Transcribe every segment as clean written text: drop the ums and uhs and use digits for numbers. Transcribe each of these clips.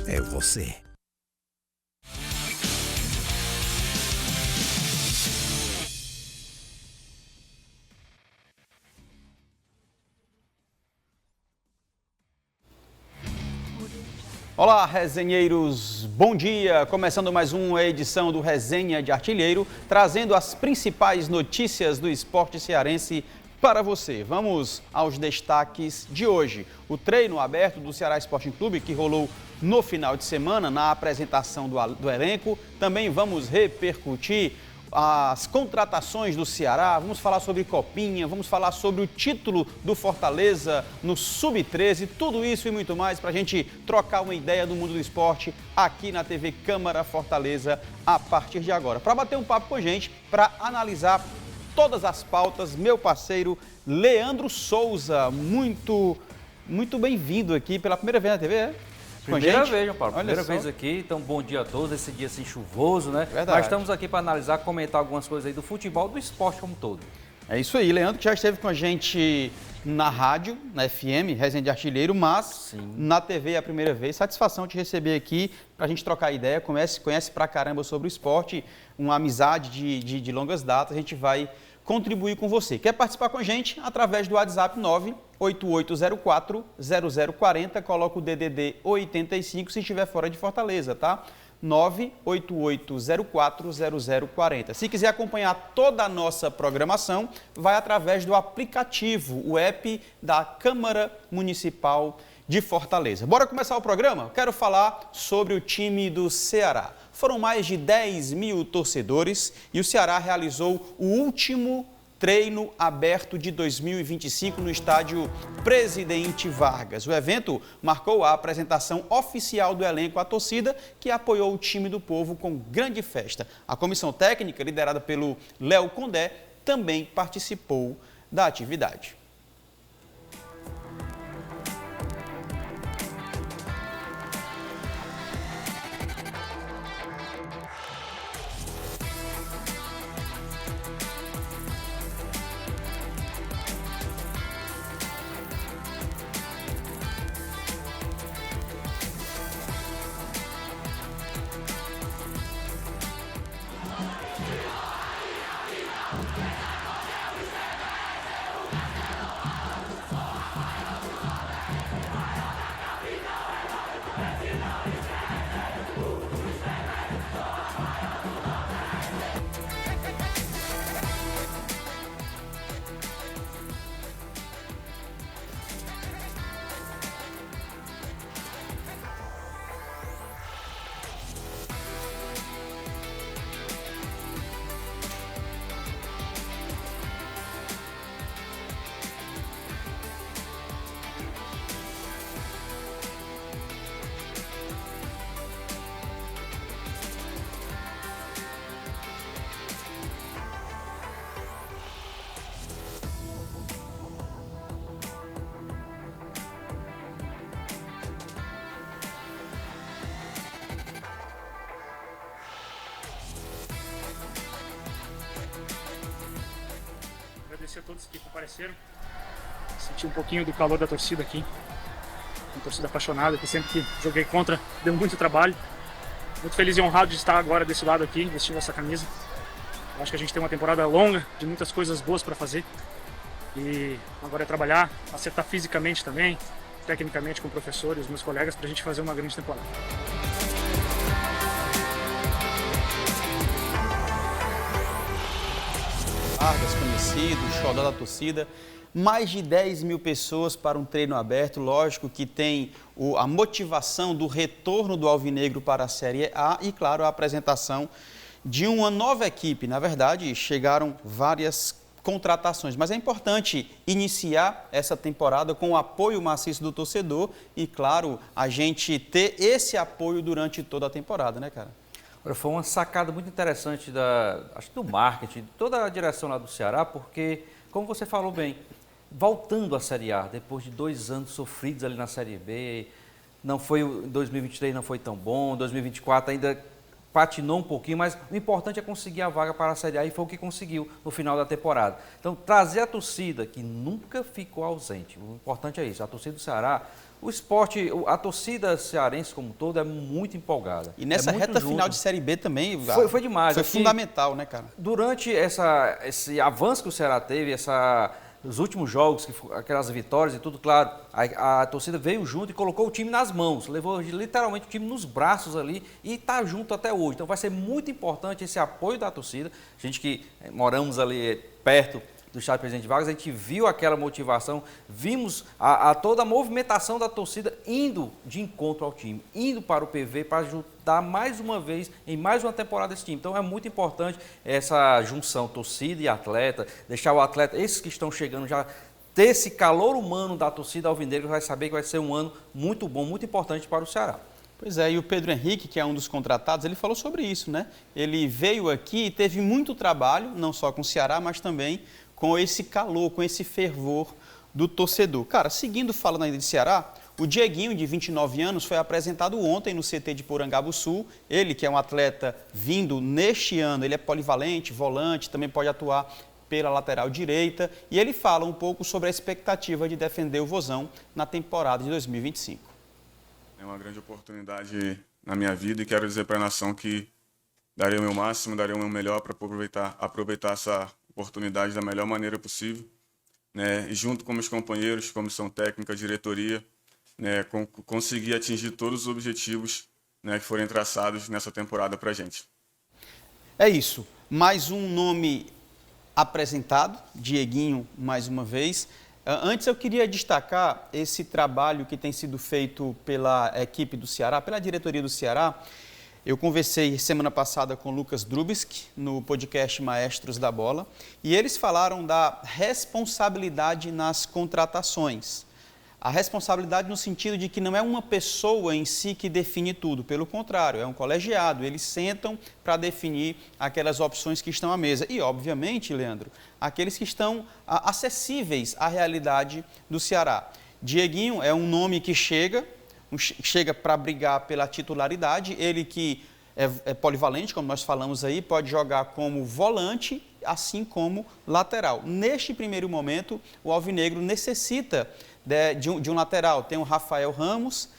é você. Olá, resenheiros, bom dia! Começando mais uma edição do Resenha de Artilheiro, trazendo as principais notícias do esporte cearense para você. Vamos aos destaques de hoje. O treino aberto do Ceará Sporting Clube, que rolou no final de semana, na apresentação do elenco. Também vamos repercutir as contratações do Ceará, vamos falar sobre Copinha, vamos falar sobre o título do Fortaleza no Sub-13, tudo isso e muito mais para a gente trocar uma ideia do mundo do esporte aqui na TV Câmara Fortaleza a partir de agora. Para bater um papo com a gente, para analisar todas as pautas, meu parceiro Leandro Souza, muito bem-vindo aqui pela primeira vez na TV, é? Primeira vez, João Paulo. Primeira vez aqui, então bom dia a todos, esse dia assim chuvoso, né? Verdade. Mas estamos aqui para analisar, comentar algumas coisas aí do futebol, do esporte como um todo. É isso aí, Leandro, que já esteve com a gente na rádio, na FM, Resenha de Artilheiro, mas na TV é a primeira vez. Satisfação te receber aqui para a gente trocar ideia, conhece pra caramba sobre o esporte, uma amizade de longas datas, a gente vai contribuir com você. Quer participar com a gente? Através do WhatsApp 988040040, coloca o DDD 85 se estiver fora de Fortaleza, tá? 988040040. Se quiser acompanhar toda a nossa programação, vai através do aplicativo, o app da Câmara Municipal de Fortaleza. Bora começar o programa? Quero falar sobre o time do Ceará. Foram mais de 10 mil torcedores e o Ceará realizou o último treino aberto de 2025 no estádio Presidente Vargas. O evento marcou a apresentação oficial do elenco à torcida, que apoiou o time do povo com grande festa. A comissão técnica, liderada pelo Léo Condé, também participou da atividade. Agradecer a todos que compareceram, senti um pouquinho do calor da torcida aqui, uma torcida apaixonada, que sempre que joguei contra deu muito trabalho. Muito feliz e honrado de estar agora desse lado aqui, vestindo essa camisa. Eu acho que a gente tem uma temporada longa, de muitas coisas boas para fazer, e agora é trabalhar, acertar fisicamente também, tecnicamente com o professor e os meus colegas, para a gente fazer uma grande temporada. Vargas, conhecido, xodó da torcida, mais de 10 mil pessoas para um treino aberto, lógico que tem a motivação do retorno do Alvinegro para a Série A e, claro, a apresentação de uma nova equipe. Na verdade, chegaram várias contratações, mas é importante iniciar essa temporada com o apoio maciço do torcedor e, claro, a gente ter esse apoio durante toda a temporada, né, cara? Foi uma sacada muito interessante acho que do marketing, de toda a direção lá do Ceará, porque, como você falou bem, voltando à Série A, depois de 2 anos sofridos ali na Série B, não foi, 2023 não foi tão bom, 2024 ainda patinou um pouquinho, mas o importante é conseguir a vaga para a Série A e foi o que conseguiu no final da temporada. Então, trazer a torcida, que nunca ficou ausente, o importante é isso, a torcida do Ceará O esporte, a torcida cearense como um todo é muito empolgada. E nessa reta final de Série B também... Foi demais. Foi fundamental, né, cara? Durante esse avanço que o Ceará teve, os últimos jogos, aquelas vitórias e tudo, claro, a torcida veio junto e colocou o time nas mãos, levou literalmente o time nos braços ali e está junto até hoje. Então vai ser muito importante esse apoio da torcida. A gente que moramos ali perto do estádio Presidente Vargas, a gente viu aquela motivação, vimos toda a movimentação da torcida indo de encontro ao time, indo para o PV para ajudar mais uma vez, em mais uma temporada esse time. Então é muito importante essa junção torcida e atleta, deixar o atleta, esses que estão chegando já, ter esse calor humano da torcida alvinegra, vai saber que vai ser um ano muito bom, muito importante para o Ceará. Pois é, e o Pedro Henrique, que é um dos contratados, ele falou sobre isso, né? Ele veio aqui e teve muito trabalho, não só com o Ceará, mas também com esse calor, com esse fervor do torcedor. Cara, seguindo falando ainda de Ceará, o Dieguinho, de 29 anos, foi apresentado ontem no CT de Porangabuçu. Ele, que é um atleta vindo neste ano, ele é polivalente, volante, também pode atuar pela lateral direita. E ele fala um pouco sobre a expectativa de defender o Vozão na temporada de 2025. É uma grande oportunidade na minha vida e quero dizer para a nação que darei o meu máximo, darei o meu melhor para aproveitar essa oportunidade da melhor maneira possível, né? E junto com meus companheiros, comissão técnica, diretoria, né, conseguir atingir todos os objetivos, né, que forem traçados nessa temporada para a gente. É isso. Mais um nome apresentado, Dieguinho, mais uma vez. Antes eu queria destacar esse trabalho que tem sido feito pela equipe do Ceará, pela diretoria do Ceará. Eu conversei semana passada com o Lucas Drubsky no podcast Maestros da Bola e eles falaram da responsabilidade nas contratações. A responsabilidade no sentido de que não é uma pessoa em si que define tudo, pelo contrário, é um colegiado, eles sentam para definir aquelas opções que estão à mesa. E, obviamente, Leandro, aqueles que estão acessíveis à realidade do Ceará. Dieguinho é um nome que chega para brigar pela titularidade, ele que é polivalente, como nós falamos aí, pode jogar como volante, assim como lateral. Neste primeiro momento, o alvinegro necessita de um lateral. Tem o Rafael Ramos,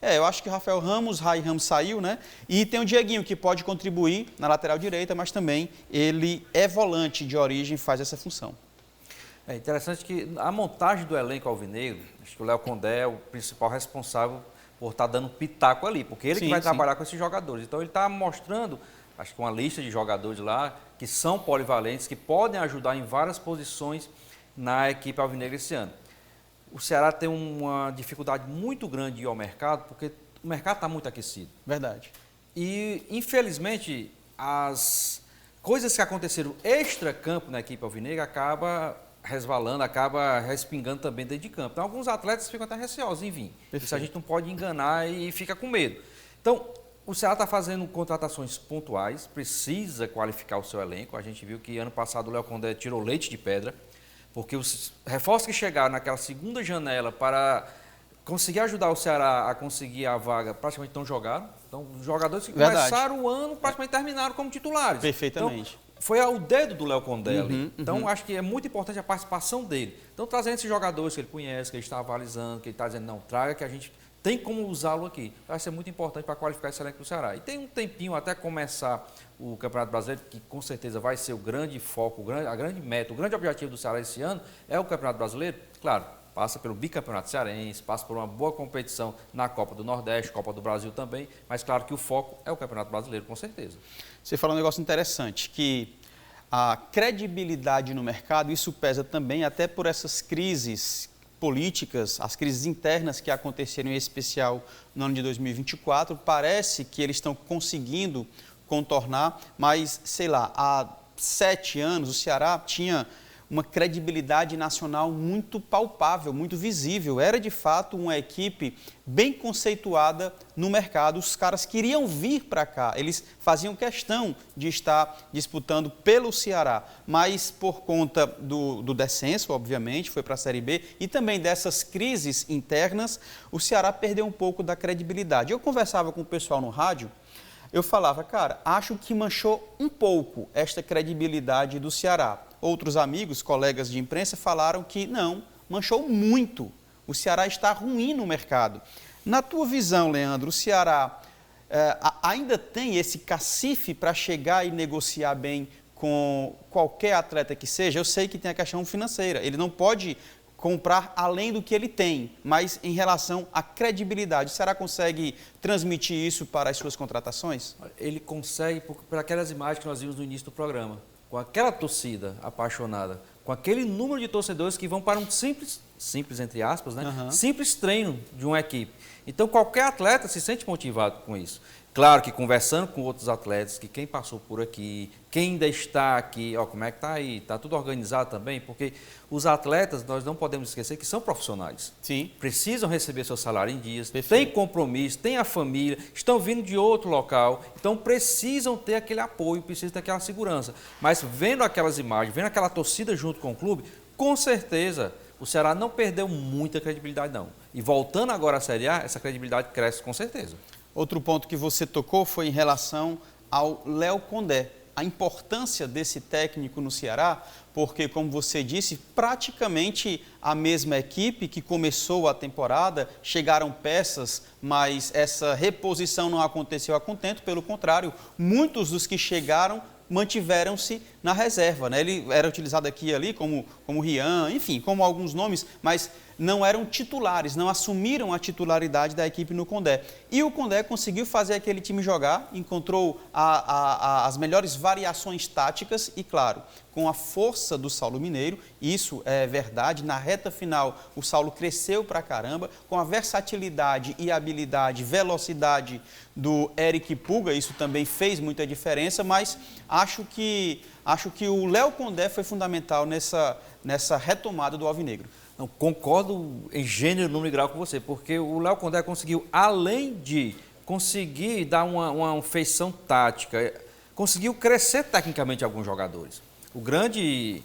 eu acho que o Rafael Ramos, Rai Ramos saiu, né? E tem o Dieguinho, que pode contribuir na lateral direita, mas também ele é volante de origem, faz essa função. É interessante que a montagem do elenco alvinegro, acho que o Léo Condé é o principal responsável por estar dando pitaco ali, porque ele que vai trabalhar com esses jogadores. Então ele está mostrando, acho que uma lista de jogadores lá que são polivalentes, que podem ajudar em várias posições na equipe alvinegra esse ano. O Ceará tem uma dificuldade muito grande de ir ao mercado, porque o mercado está muito aquecido. Verdade. E, infelizmente, as coisas que aconteceram extra-campo na equipe alvinegra acaba resvalando, acaba respingando também dentro de campo. Então, alguns atletas ficam até receosos em vir. Isso a gente não pode enganar e fica com medo. Então, o Ceará está fazendo contratações pontuais, precisa qualificar o seu elenco. A gente viu que ano passado o Léo Condé tirou leite de pedra, porque os reforços que chegaram naquela segunda janela para conseguir ajudar o Ceará a conseguir a vaga praticamente não jogaram. Então, os jogadores que começaram o ano praticamente terminaram como titulares. Perfeitamente. Então, foi ao dedo do Léo Condé ali. Então, Uhum. acho que é muito importante a participação dele. Então, trazendo esses jogadores que ele conhece, que ele está avalizando, que ele está dizendo, não, traga que a gente tem como usá-lo aqui. Vai ser muito importante para qualificar esse elenco do Ceará. E tem um tempinho até começar o Campeonato Brasileiro, que com certeza vai ser o grande foco, a grande meta, o grande objetivo do Ceará esse ano é o Campeonato Brasileiro. Claro, passa pelo bicampeonato cearense, passa por uma boa competição na Copa do Nordeste, Copa do Brasil também, mas claro que o foco é o Campeonato Brasileiro, com certeza. Você falou um negócio interessante, que a credibilidade no mercado, isso pesa também até por essas crises políticas, as crises internas que aconteceram em especial no ano de 2024, parece que eles estão conseguindo contornar, mas, sei lá, há 7 anos o Ceará tinha uma credibilidade nacional muito palpável, muito visível. Era, de fato, uma equipe bem conceituada no mercado. Os caras queriam vir para cá, eles faziam questão de estar disputando pelo Ceará, mas por conta do descenso, obviamente, foi para a Série B, e também dessas crises internas, o Ceará perdeu um pouco da credibilidade. Eu conversava com o pessoal no rádio, eu falava, cara, acho que manchou um pouco esta credibilidade do Ceará. Outros amigos, colegas de imprensa, falaram que não, manchou muito O Ceará está ruim no mercado. Na tua visão, Leandro, o Ceará ainda tem esse cacife para chegar e negociar bem com qualquer atleta que seja? Eu sei que tem a questão financeira, ele não pode comprar além do que ele tem, mas em relação à credibilidade, o Ceará consegue transmitir isso para as suas contratações? Ele consegue por aquelas imagens que nós vimos no início do programa, com aquela torcida apaixonada, com aquele número de torcedores que vão para um simples entre aspas, né? Simples treino de uma equipe. Então, qualquer atleta se sente motivado com isso. Claro que conversando com outros atletas, que quem passou por aqui, quem ainda está aqui, ó, como é que está aí? Está tudo organizado também? Porque os atletas, nós não podemos esquecer que são profissionais. Sim. Precisam receber seu salário em dias, Perfeito. têm compromisso, têm a família, estão vindo de outro local, então precisam ter aquele apoio, precisam ter aquela segurança. Mas vendo aquelas imagens, vendo aquela torcida junto com o clube, com certeza o Ceará não perdeu muita credibilidade, não. E voltando agora à Série A, essa credibilidade cresce com certeza. Outro ponto que você tocou foi em relação ao Léo Condé. A importância desse técnico no Ceará, porque, como você disse, praticamente a mesma equipe que começou a temporada, chegaram peças, mas essa reposição não aconteceu a contento, pelo contrário, muitos dos que chegaram mantiveram-se na reserva, né? Ele era utilizado aqui e ali como Rian, enfim, como alguns nomes, mas não eram titulares, não assumiram a titularidade da equipe no Condé. E o Condé conseguiu fazer aquele time jogar, encontrou as melhores variações táticas e, claro, com a força do Saulo Mineiro, isso é verdade, na reta final o Saulo cresceu pra caramba, com a versatilidade e habilidade, velocidade do Eric Puga, isso também fez muita diferença, mas acho que o Léo Condé foi fundamental nessa retomada do Alvinegro. Não, concordo em gênero, número e grau com você, porque o Léo Condé conseguiu, além de conseguir dar uma feição tática, conseguiu crescer tecnicamente alguns jogadores. O grande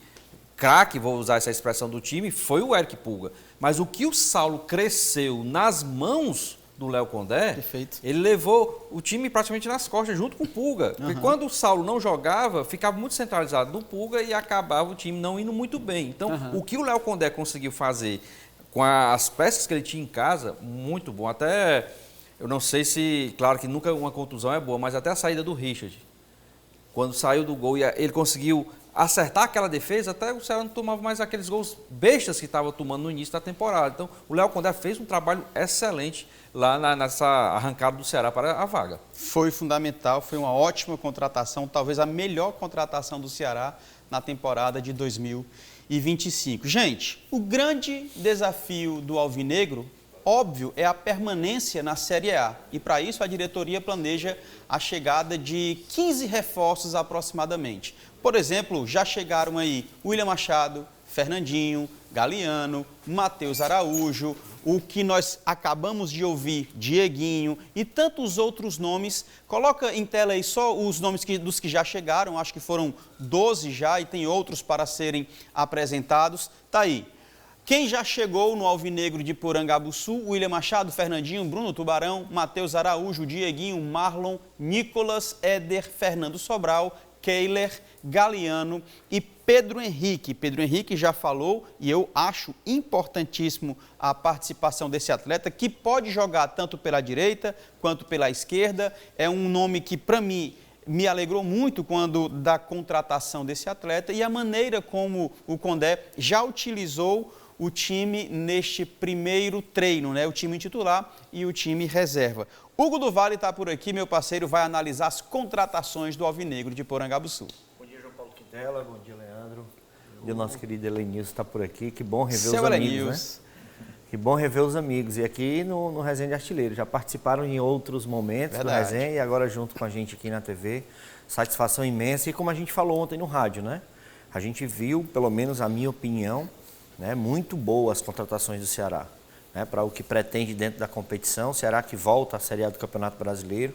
craque, vou usar essa expressão do time, foi o Eric Puga. Mas o que o Saulo cresceu nas mãos do Léo Condé, Perfeito. Ele levou o time praticamente nas costas, junto com o Puga. Porque quando o Saulo não jogava, ficava muito centralizado no Puga e acabava o time não indo muito bem. Então, o que o Léo Condé conseguiu fazer com as peças que ele tinha em casa, muito bom. Até, eu não sei se, claro que nunca uma contusão é boa, mas até a saída do Richard. Quando saiu do gol, ele conseguiu acertar aquela defesa, até o Ceará não tomava mais aqueles gols bestas que estava tomando no início da temporada. Então, o Léo Condé fez um trabalho excelente lá nessa arrancada do Ceará para a vaga. Foi fundamental, foi uma ótima contratação, talvez a melhor contratação do Ceará na temporada de 2025. Gente, o grande desafio do Alvinegro, óbvio, é a permanência na Série A. E para isso a diretoria planeja a chegada de 15 reforços aproximadamente. Por exemplo, já chegaram aí William Machado, Fernandinho, Galeano, Matheus Araújo, o que nós acabamos de ouvir, Dieguinho e tantos outros nomes. Coloca em tela aí só os nomes dos que já chegaram, acho que foram 12 já e tem outros para serem apresentados. Tá aí. Quem já chegou no Alvinegro de Porangabuçu? William Machado, Fernandinho, Bruno Tubarão, Matheus Araújo, Dieguinho, Marlon, Nicolas, Éder, Fernando Sobral, Keiler, Galeano e Pedro Henrique. Pedro Henrique já falou e eu acho importantíssimo a participação desse atleta, que pode jogar tanto pela direita quanto pela esquerda. É um nome que, para mim, me alegrou muito quando da contratação desse atleta e a maneira como o Condé já utilizou o time neste primeiro treino, né? O time titular e o time reserva. Hugo do Vale está por aqui, meu parceiro, vai analisar as contratações do Alvinegro de Porangabuçu. Bom dia, João Paulo Quintela, bom dia, Leandro. E o nosso querido Elenilson está por aqui, que bom rever Seu os amigos, Elenilson, né? Que bom rever os amigos. E aqui no Resenha de Artilheiro, já participaram em outros momentos do Resenha e agora junto com a gente aqui na TV. Satisfação imensa e como a gente falou ontem no rádio, né? A gente viu, pelo menos a minha opinião, né, muito boas as contratações do Ceará, né, para o que pretende dentro da competição. O Ceará que volta à Série A do Campeonato Brasileiro,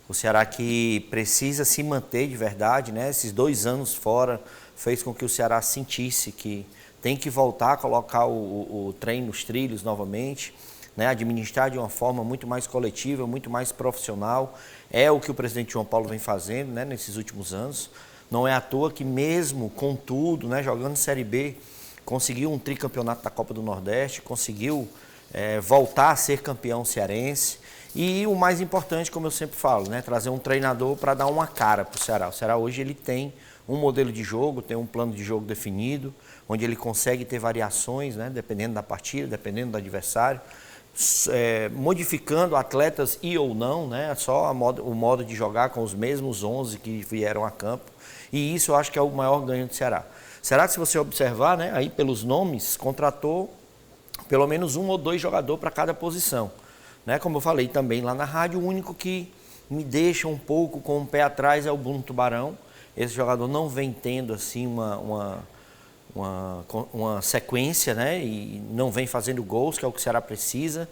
o Ceará que precisa se manter de verdade, né, esses 2 anos fora fez com que o Ceará sentisse que tem que voltar a colocar o trem nos trilhos novamente, né, administrar de uma forma muito mais coletiva, muito mais profissional. É o que o presidente João Paulo vem fazendo, né, nesses últimos anos. Não é à toa que mesmo com tudo, né, jogando Série B, conseguiu um tricampeonato da Copa do Nordeste, conseguiu voltar a ser campeão cearense. E o mais importante, como eu sempre falo, né, trazer um treinador para dar uma cara para o Ceará. O Ceará hoje ele tem um modelo de jogo, tem um plano de jogo definido, onde ele consegue ter variações, né, dependendo da partida, dependendo do adversário, modificando atletas e ou não, né, só o modo de jogar com os mesmos 11 que vieram a campo. E isso eu acho que é o maior ganho do Ceará. Será que, se você observar, né, aí pelos nomes, contratou pelo menos 1 ou 2 jogadores para cada posição. Né? Como eu falei também lá na rádio, o único que me deixa um pouco com o pé atrás é o Bruno Tubarão. Esse jogador não vem tendo assim uma sequência, né? E não vem fazendo gols, que é o que o Ceará precisa.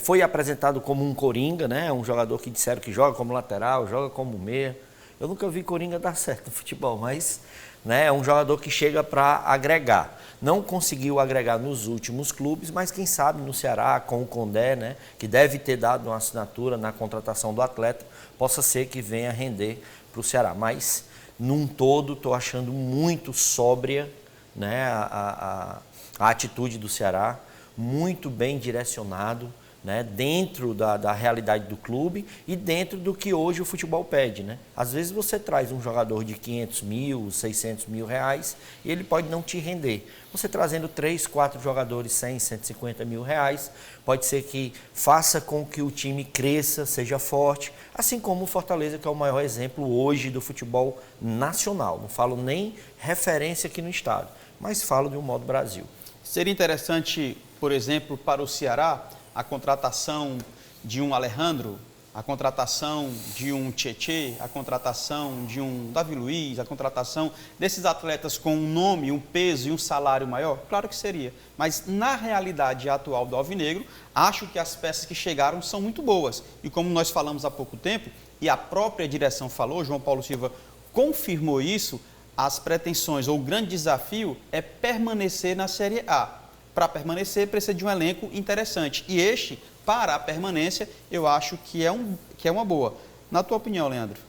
Foi apresentado como um coringa, né? Um jogador que disseram que joga como lateral, joga como meia. Eu nunca vi coringa dar certo no futebol, mas, né, é um jogador que chega para agregar. Não conseguiu agregar nos últimos clubes, mas quem sabe no Ceará, com o Condé, né, que deve ter dado uma assinatura na contratação do atleta, possa ser que venha render para o Ceará. Mas, num todo, estou achando muito sóbria, né, a atitude do Ceará, muito bem direcionado, né, dentro da realidade do clube e dentro do que hoje o futebol pede, né? Às vezes você traz um jogador de 500 mil, 600 mil reais e ele pode não te render. Você trazendo 3, 4 jogadores, 100, 150 mil reais, pode ser que faça com que o time cresça, seja forte, assim como o Fortaleza, que é o maior exemplo hoje do futebol nacional. Não falo nem referência aqui no estado, mas falo de um modo Brasil. Seria interessante, por exemplo, para o Ceará, a contratação de um Alejandro, a contratação de um Tietê, a contratação de um Davi Luiz, a contratação desses atletas com um nome, um peso e um salário maior? Claro que seria. Mas na realidade atual do Alvinegro, acho que as peças que chegaram são muito boas. E como nós falamos há pouco tempo, e a própria direção falou, João Paulo Silva confirmou isso, as pretensões ou o grande desafio é permanecer na Série A. Para permanecer, precisa de um elenco interessante. E este, para a permanência, eu acho que é uma boa. Na tua opinião, Leandro?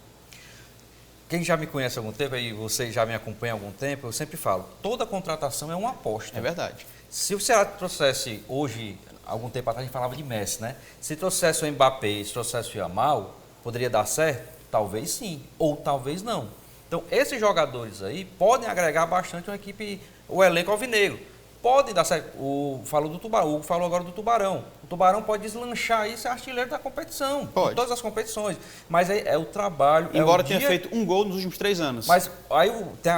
Quem já me conhece há algum tempo, e você já me acompanha há algum tempo, eu sempre falo, toda contratação é uma aposta. É verdade. Se o Ceará trouxesse hoje, algum tempo atrás a gente falava de Messi, né? Se trouxesse o Mbappé, se trouxesse o Yamal, poderia dar certo? Talvez sim, ou talvez não. Então, esses jogadores aí podem agregar bastante uma equipe, o elenco alvinegro. Pode dar certo. O Hugo falou agora do Tubarão. O Tubarão pode deslanchar aí e ser artilheiro da competição. Pode. Em todas as competições. Mas aí é o trabalho. Embora tenha feito um gol nos últimos 3 anos. Mas aí tem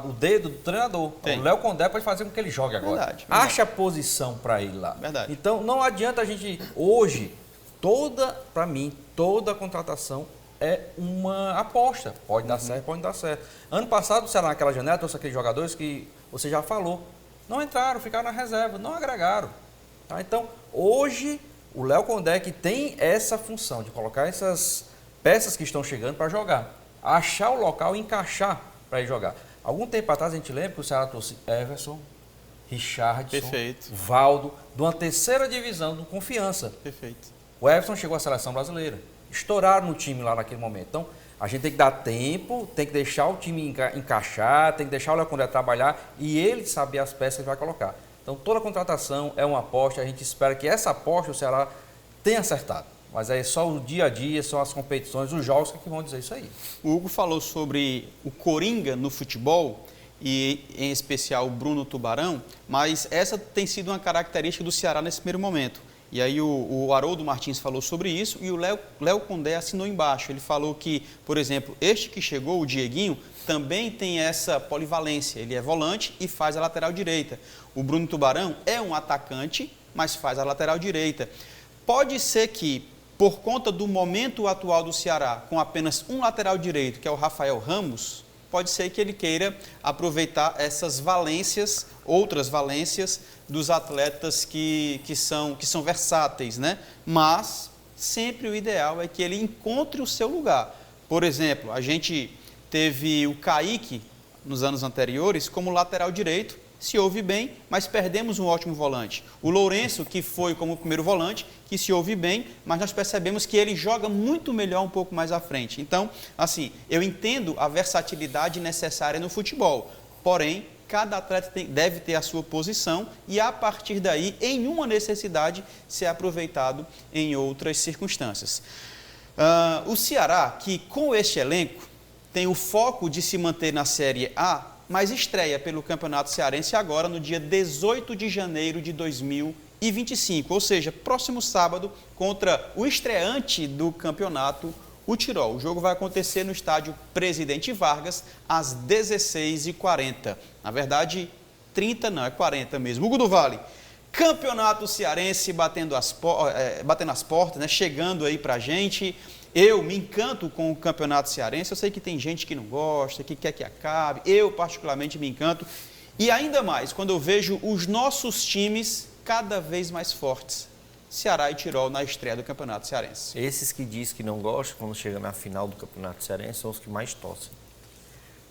o dedo do treinador. Tem. O Léo Condé pode fazer com que ele jogue agora. Verdade. Acha a posição para ir lá. Verdade. Então não adianta a gente. Hoje, para mim, toda contratação é uma aposta. Pode dar certo, pode não dar certo. Ano passado, o Ceará naquela janela trouxe aqueles jogadores que você já falou. Não entraram, ficaram na reserva, não agregaram. Tá? Então, hoje, o Léo Condé que tem essa função de colocar essas peças que estão chegando para jogar. Achar o local e encaixar para ir jogar. Algum tempo atrás, a gente lembra que o Ceará trouxe Everson, Richardson, Perfeito. Valdo, de uma 3ª divisão do Confiança. Perfeito. O Everson chegou à seleção brasileira. Estouraram no time lá naquele momento. Então, a gente tem que dar tempo, tem que deixar o time encaixar, tem que deixar o Léo Condé trabalhar e ele saber as peças que vai colocar. Então, toda contratação é uma aposta, a gente espera que essa aposta o Ceará tenha acertado. Mas é só o dia a dia, são as competições, os jogos que vão dizer isso aí. O Hugo falou sobre o Coringa no futebol e, em especial, o Bruno Tubarão, mas essa tem sido uma característica do Ceará nesse primeiro momento. E aí o Haroldo Martins falou sobre isso e o Léo Condé assinou embaixo. Ele falou que, por exemplo, este que chegou, o Dieguinho, também tem essa polivalência. Ele é volante e faz a lateral direita. O Bruno Tubarão é um atacante, mas faz a lateral direita. Pode ser que, por conta do momento atual do Ceará, com apenas um lateral direito, que é o Rafael Ramos, pode ser que ele queira aproveitar essas valências, outras valências dos atletas que são versáteis, né? Mas sempre o ideal é que ele encontre o seu lugar. Por exemplo, a gente teve o Kaique nos anos anteriores como lateral direito, se ouve bem, mas perdemos um ótimo volante. O Lourenço, que foi como primeiro volante, que se ouve bem, mas nós percebemos que ele joga muito melhor um pouco mais à frente. Então, assim, eu entendo a versatilidade necessária no futebol, porém, cada atleta deve ter a sua posição e, a partir daí, em uma necessidade, ser aproveitado em outras circunstâncias. O Ceará, que com este elenco tem o foco de se manter na Série A, mas estreia pelo Campeonato Cearense agora no dia 18 de janeiro de 2025, ou seja, próximo sábado, contra o estreante do campeonato, o Tirol. O jogo vai acontecer no estádio Presidente Vargas, às 16h40. Na verdade, 30 não, é 40 mesmo. Hugo do Vale, Campeonato Cearense batendo as portas, né, chegando aí pra gente. Eu me encanto com o Campeonato Cearense. Eu sei que tem gente que não gosta, que quer que acabe. Eu, particularmente, me encanto. E ainda mais, quando eu vejo os nossos times cada vez mais fortes. Ceará e Tirol na estreia do Campeonato Cearense. Esses que dizem que não gostam, quando chega na final do Campeonato Cearense, são os que mais torcem.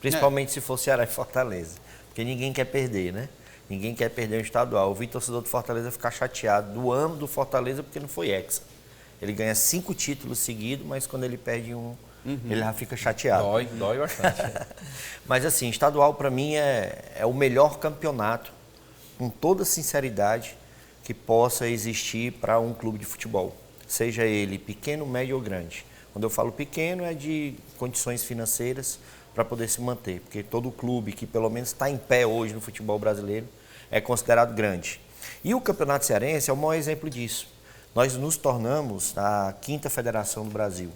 Principalmente se for Ceará e Fortaleza. Porque ninguém quer perder, né? Ninguém quer perder um estadual. Eu vi o torcedor do Fortaleza ficar chateado do ano do Fortaleza porque não foi hexa. Ele ganha 5 títulos seguidos, mas quando ele perde um, ele já fica chateado. Dói bastante. Mas assim, estadual para mim é o melhor campeonato, com toda sinceridade, que possa existir para um clube de futebol. Seja ele pequeno, médio ou grande. Quando eu falo pequeno, é de condições financeiras para poder se manter. Porque todo clube que pelo menos está em pé hoje no futebol brasileiro é considerado grande. E o Campeonato Cearense é o maior exemplo disso. Nós nos tornamos a 5ª federação do Brasil.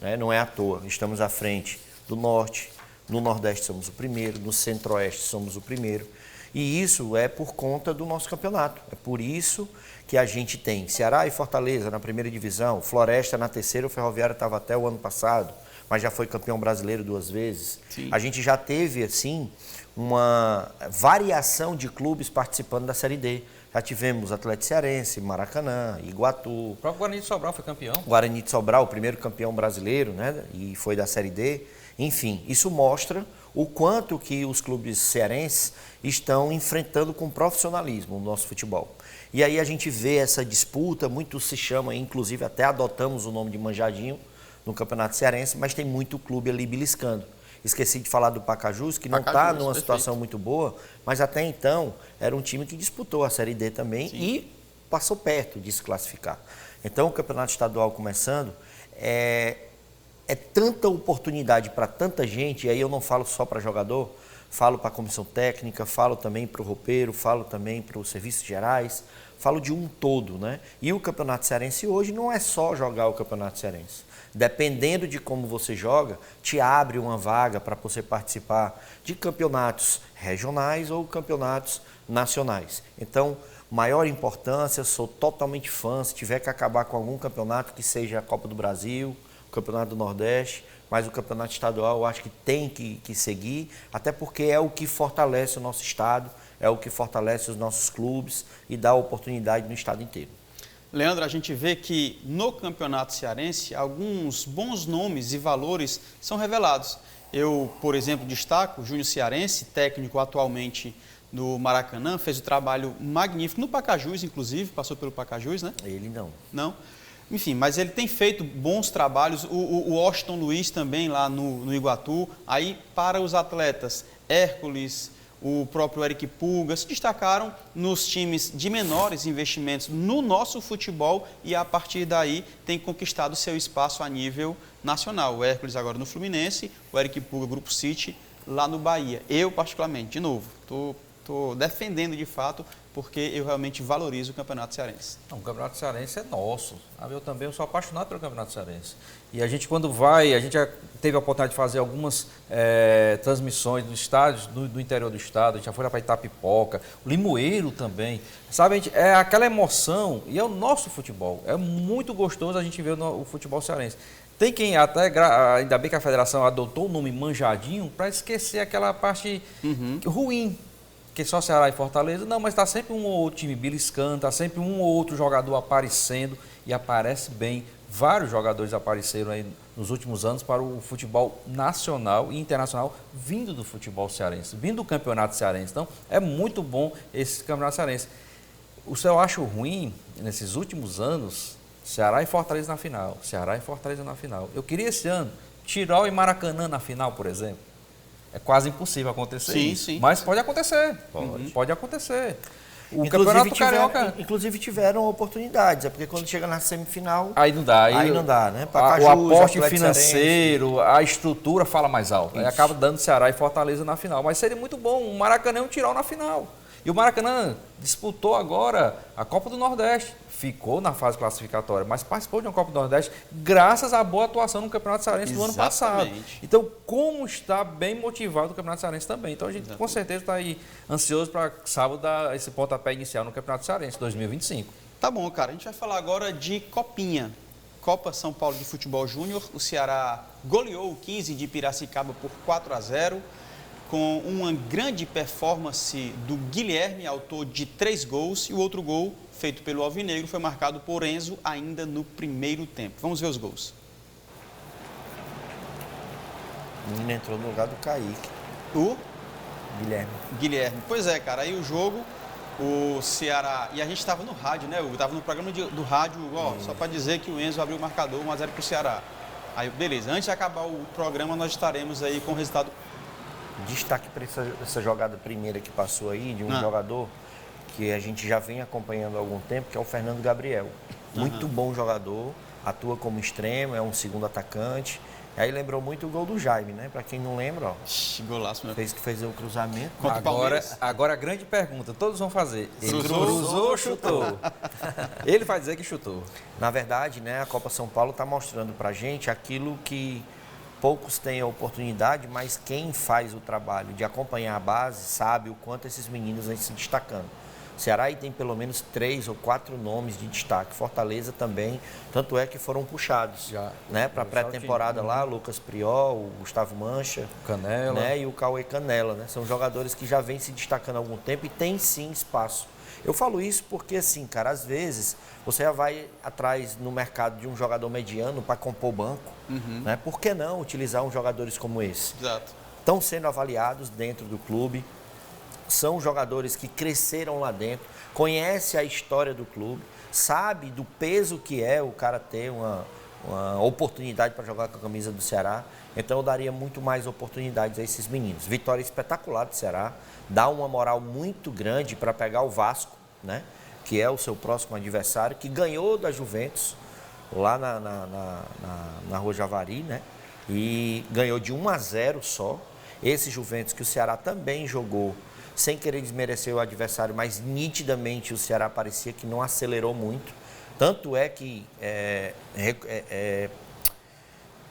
Né? Não é à toa, estamos à frente do Norte, no Nordeste somos o primeiro, no Centro-Oeste somos o primeiro. E isso é por conta do nosso campeonato. É por isso que a gente tem Ceará e Fortaleza na primeira divisão, Floresta na terceira, o Ferroviário estava até o ano passado, mas já foi campeão brasileiro 2 vezes. Sim. A gente já teve, assim, uma variação de clubes participando da Série D. Já tivemos Atlético Cearense, Maracanã, Iguatu. O próprio Guarani de Sobral foi campeão. Guarani de Sobral, o primeiro campeão brasileiro, né? E foi da Série D. Enfim, isso mostra o quanto que os clubes cearenses estão enfrentando com profissionalismo o nosso futebol. E aí a gente vê essa disputa, muito se chama, inclusive até adotamos o nome de Manjadinho no Campeonato Cearense, mas tem muito clube ali beliscando. Esqueci de falar do Pacajus, que não está numa situação muito boa, mas até então era um time que disputou a Série D também. Sim. E passou perto de se classificar. Então o Campeonato Estadual começando, é tanta oportunidade para tanta gente, e aí eu não falo só para jogador, falo para a comissão técnica, falo também para o roupeiro, falo também para os serviços gerais, falo de um todo, né? E o Campeonato Cearense hoje não é só jogar o Campeonato Cearense. Dependendo de como você joga, te abre uma vaga para você participar de campeonatos regionais ou campeonatos nacionais. Então, maior importância, sou totalmente fã, se tiver que acabar com algum campeonato, que seja a Copa do Brasil, o Campeonato do Nordeste, mas o Campeonato Estadual eu acho que tem que seguir, até porque é o que fortalece o nosso estado, é o que fortalece os nossos clubes e dá oportunidade no estado inteiro. Leandro, a gente vê que no Campeonato Cearense alguns bons nomes e valores são revelados. Eu, por exemplo, destaco o Júnior Cearense, técnico atualmente no Maracanã, fez um trabalho magnífico, no Pacajus, inclusive, passou pelo Pacajus, né? Ele não. Não? Enfim, mas ele tem feito bons trabalhos, o Washington Luiz também lá no Iguatu. Aí, para os atletas, Hércules, o próprio Eric Pulga, se destacaram nos times de menores investimentos no nosso futebol e, a partir daí, tem conquistado seu espaço a nível nacional. O Hércules agora no Fluminense, o Eric Pulga, Grupo City, lá no Bahia. Eu, particularmente, de novo, estou defendendo de fato, porque eu realmente valorizo o Campeonato Cearense. Não, o Campeonato Cearense é nosso. Eu também sou apaixonado pelo Campeonato Cearense. E a gente, quando vai, a gente já teve a oportunidade de fazer algumas transmissões dos estádios, do interior do estado, a gente já foi lá para Itapipoca, o Limoeiro também. Sabe, é aquela emoção, e é o nosso futebol. É muito gostoso a gente ver o futebol cearense. Tem quem até, ainda bem que a federação adotou o nome Manjadinho, para esquecer aquela parte ruim, que só Ceará e Fortaleza, não, mas está sempre um ou outro time beliscando, está sempre um ou outro jogador aparecendo, e aparece bem. Vários jogadores apareceram aí nos últimos anos para o futebol nacional e internacional, vindo do futebol cearense, vindo do Campeonato Cearense. Então, é muito bom esse Campeonato Cearense. O que eu acho ruim, nesses últimos anos, Ceará e Fortaleza na final, Ceará e Fortaleza na final. Eu queria esse ano, Tirol e Maracanã na final, por exemplo. É quase impossível acontecer Sim, isso. sim. Mas pode acontecer. Pode acontecer. O Campeonato Carioca... Inclusive tiveram oportunidades, é porque quando chega na semifinal... Aí não dá. Aí não dá, né? O Pacajus, aporte Atlético financeiro, a estrutura fala mais alto. Aí Isso. acaba dando Ceará e Fortaleza na final. Mas seria muito bom o Maracanã um tirão na final. E o Maracanã disputou agora a Copa do Nordeste. Ficou na fase classificatória, mas participou de uma Copa do Nordeste graças à boa atuação no Campeonato Cearense do ano passado. Exatamente. Então, como está bem motivado o Campeonato Cearense também. Então, a gente com certeza está aí ansioso para sábado dar esse pontapé inicial no Campeonato Cearense 2025. Tá bom, cara. A gente vai falar agora de Copinha. Copa São Paulo de Futebol Júnior. O Ceará goleou o 15 de Piracicaba por 4-0, com uma grande performance do Guilherme, autor de 3 gols, e o outro gol, feito pelo Alvinegro, foi marcado por Enzo ainda no primeiro tempo. Vamos ver os gols. O menino entrou no lugar do Kaique, O Guilherme. Guilherme. Pois é, cara. Aí o jogo, o Ceará... E a gente estava no rádio, né? Eu estava no programa do rádio, ó, só para dizer que o Enzo abriu o marcador 1-0 para o Ceará. Aí, beleza. Antes de acabar o programa, nós estaremos aí com o resultado. Destaque para essa jogada primeira que passou aí, de um jogador que a gente já vem acompanhando há algum tempo, que é o Fernando Gabriel. Muito bom jogador, atua como extremo, é um segundo atacante. E aí lembrou muito o gol do Jaime, né? Para quem não lembra, ó. Golaço, meu. Fez o cruzamento. Contra o Palmeiras. Agora a grande pergunta, todos vão fazer. Ele Cruzou? cruzou ou chutou? Ele vai dizer que chutou. Na verdade, né, a Copa São Paulo está mostrando para a gente aquilo que poucos têm a oportunidade, mas quem faz o trabalho de acompanhar a base sabe o quanto esses meninos vêm se destacando. O Ceará aí tem pelo menos 3 ou 4 nomes de destaque. Fortaleza também, tanto é que foram puxados Já. né, para a pré-temporada lá, Lucas Priol, o Gustavo Mancha, Canela. né, e o Cauê Canela. Né? São jogadores que já vêm se destacando há algum tempo e tem sim espaço. Eu falo isso porque, assim, cara, às vezes você já vai atrás no mercado de um jogador mediano para compor banco, né? Por que não utilizar uns jogadores como esse? Exato. Estão sendo avaliados dentro do clube, são jogadores que cresceram lá dentro, conhecem a história do clube, sabe do peso que é o cara ter uma oportunidade para jogar com a camisa do Ceará. Então eu daria muito mais oportunidades a esses meninos. Vitória espetacular do Ceará, dá uma moral muito grande para pegar o Vasco, né? Que é o seu próximo adversário, que ganhou da Juventus lá na Rua Javari, né? E ganhou de 1-0 só. Esse Juventus que o Ceará também jogou, sem querer desmerecer o adversário, mas nitidamente o Ceará parecia que não acelerou muito. Tanto é que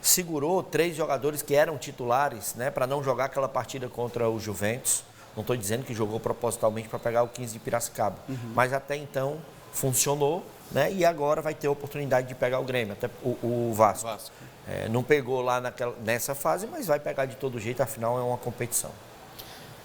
segurou 3 jogadores que eram titulares, né, para não jogar aquela partida contra o Juventus. Não estou dizendo que jogou propositalmente para pegar o 15 de Piracicaba, mas até então funcionou, né, e agora vai ter a oportunidade de pegar o Grêmio, até o Vasco. Não pegou lá nessa fase, mas vai pegar de todo jeito, afinal é uma competição.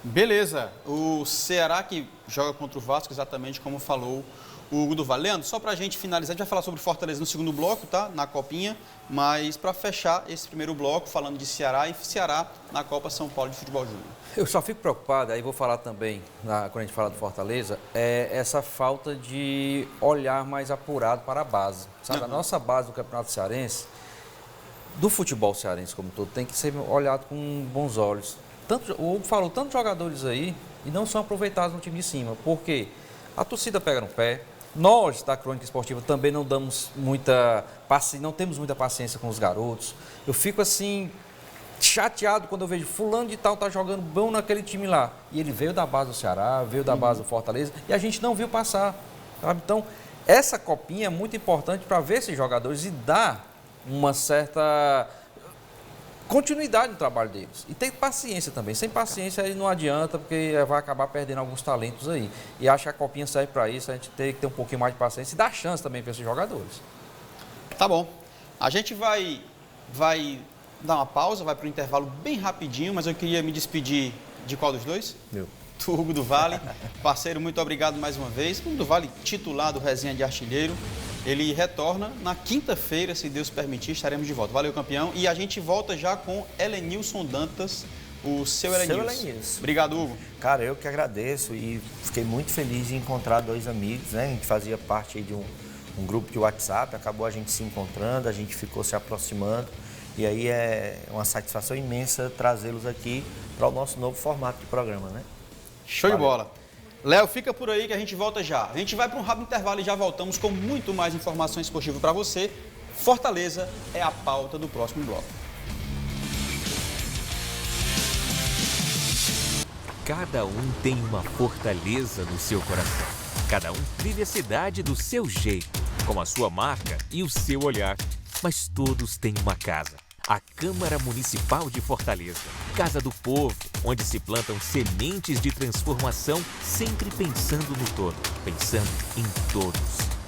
Beleza. O Ceará que joga contra o Vasco, exatamente como falou o Hugo Duval. Leandro, só para a gente finalizar, a gente vai falar sobre Fortaleza no segundo bloco, tá? Na Copinha, mas para fechar esse primeiro bloco, falando de Ceará e Ceará na Copa São Paulo de Futebol Júnior. Eu só fico preocupado, aí vou falar também, quando a gente fala do Fortaleza, é essa falta de olhar mais apurado para a base. Sabe? A nossa base do Campeonato Cearense, do futebol cearense como todo, tem que ser olhado com bons olhos. O Hugo falou, tantos jogadores aí e não são aproveitados no time de cima, porque a torcida pega no pé. Nós, da Crônica Esportiva, também não temos muita paciência com os garotos. Eu fico assim, chateado quando eu vejo fulano de tal tá jogando bom naquele time lá. E ele veio da base do Ceará, veio da base do Fortaleza, e a gente não viu passar. Sabe? Então, essa copinha é muito importante para ver esses jogadores e dar uma certa continuidade no trabalho deles. E tem paciência também. Sem paciência aí não adianta, porque vai acabar perdendo alguns talentos aí. E acho que a copinha serve para isso, a gente tem que ter um pouquinho mais de paciência e dar chance também para esses jogadores. Tá bom. A gente vai dar uma pausa, vai para o intervalo bem rapidinho, mas eu queria me despedir de qual dos dois? Meu. Do Hugo do Vale. Parceiro, muito obrigado mais uma vez. Hugo do Vale, titular do Resenha de Artilheiro. Ele retorna na quinta-feira, se Deus permitir, estaremos de volta. Valeu, campeão. E a gente volta já com Helenilson Dantas, o seu Helenilson. Obrigado, Hugo. Cara, eu que agradeço e fiquei muito feliz em encontrar 2 amigos, né? A gente fazia parte aí de um grupo de WhatsApp, acabou a gente se encontrando, a gente ficou se aproximando E aí é uma satisfação imensa trazê-los aqui para o nosso novo formato de programa, né? Show de bola. Léo, fica por aí que a gente volta já. A gente vai para um rápido intervalo e já voltamos com muito mais informações esportivas para você. Fortaleza é a pauta do próximo bloco. Cada um tem uma fortaleza no seu coração. Cada um vive a cidade do seu jeito, com a sua marca e o seu olhar. Mas todos têm uma casa. A Câmara Municipal de Fortaleza. Casa do povo, onde se plantam sementes de transformação, sempre pensando no todo, pensando em todos.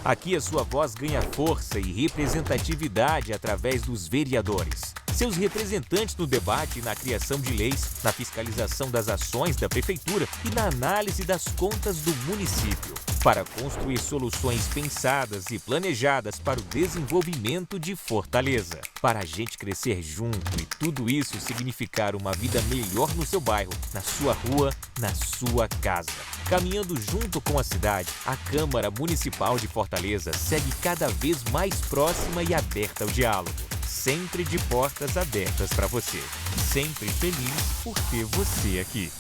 Aqui a sua voz ganha força e representatividade através dos vereadores. Seus representantes no debate e na criação de leis, na fiscalização das ações da Prefeitura e na análise das contas do município, para construir soluções pensadas e planejadas para o desenvolvimento de Fortaleza. Para a gente crescer junto e tudo isso significar uma vida melhor no seu bairro, na sua rua, na sua casa. Caminhando junto com a cidade, a Câmara Municipal de Fortaleza segue cada vez mais próxima e aberta ao diálogo. Sempre de portas abertas para você. Sempre feliz por ter você aqui.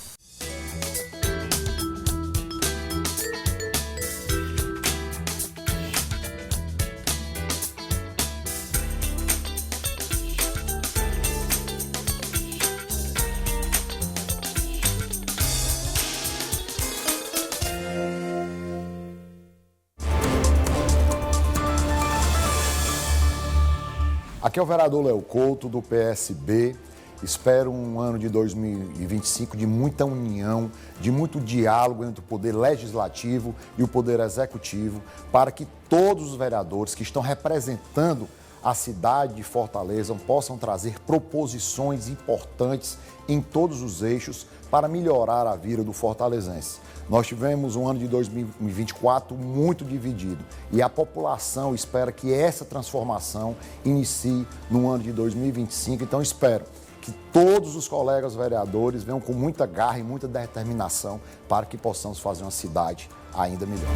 Aqui é o vereador Léo Couto, do PSB. Espero um ano de 2025 de muita união, de muito diálogo entre o Poder Legislativo e o Poder Executivo, para que todos os vereadores que estão representando a cidade de Fortaleza possam trazer proposições importantes em todos os eixos para melhorar a vida do fortalezense. Nós tivemos um ano de 2024 muito dividido e a população espera que essa transformação inicie no ano de 2025. Então, espero que todos os colegas vereadores venham com muita garra e muita determinação para que possamos fazer uma cidade ainda melhor.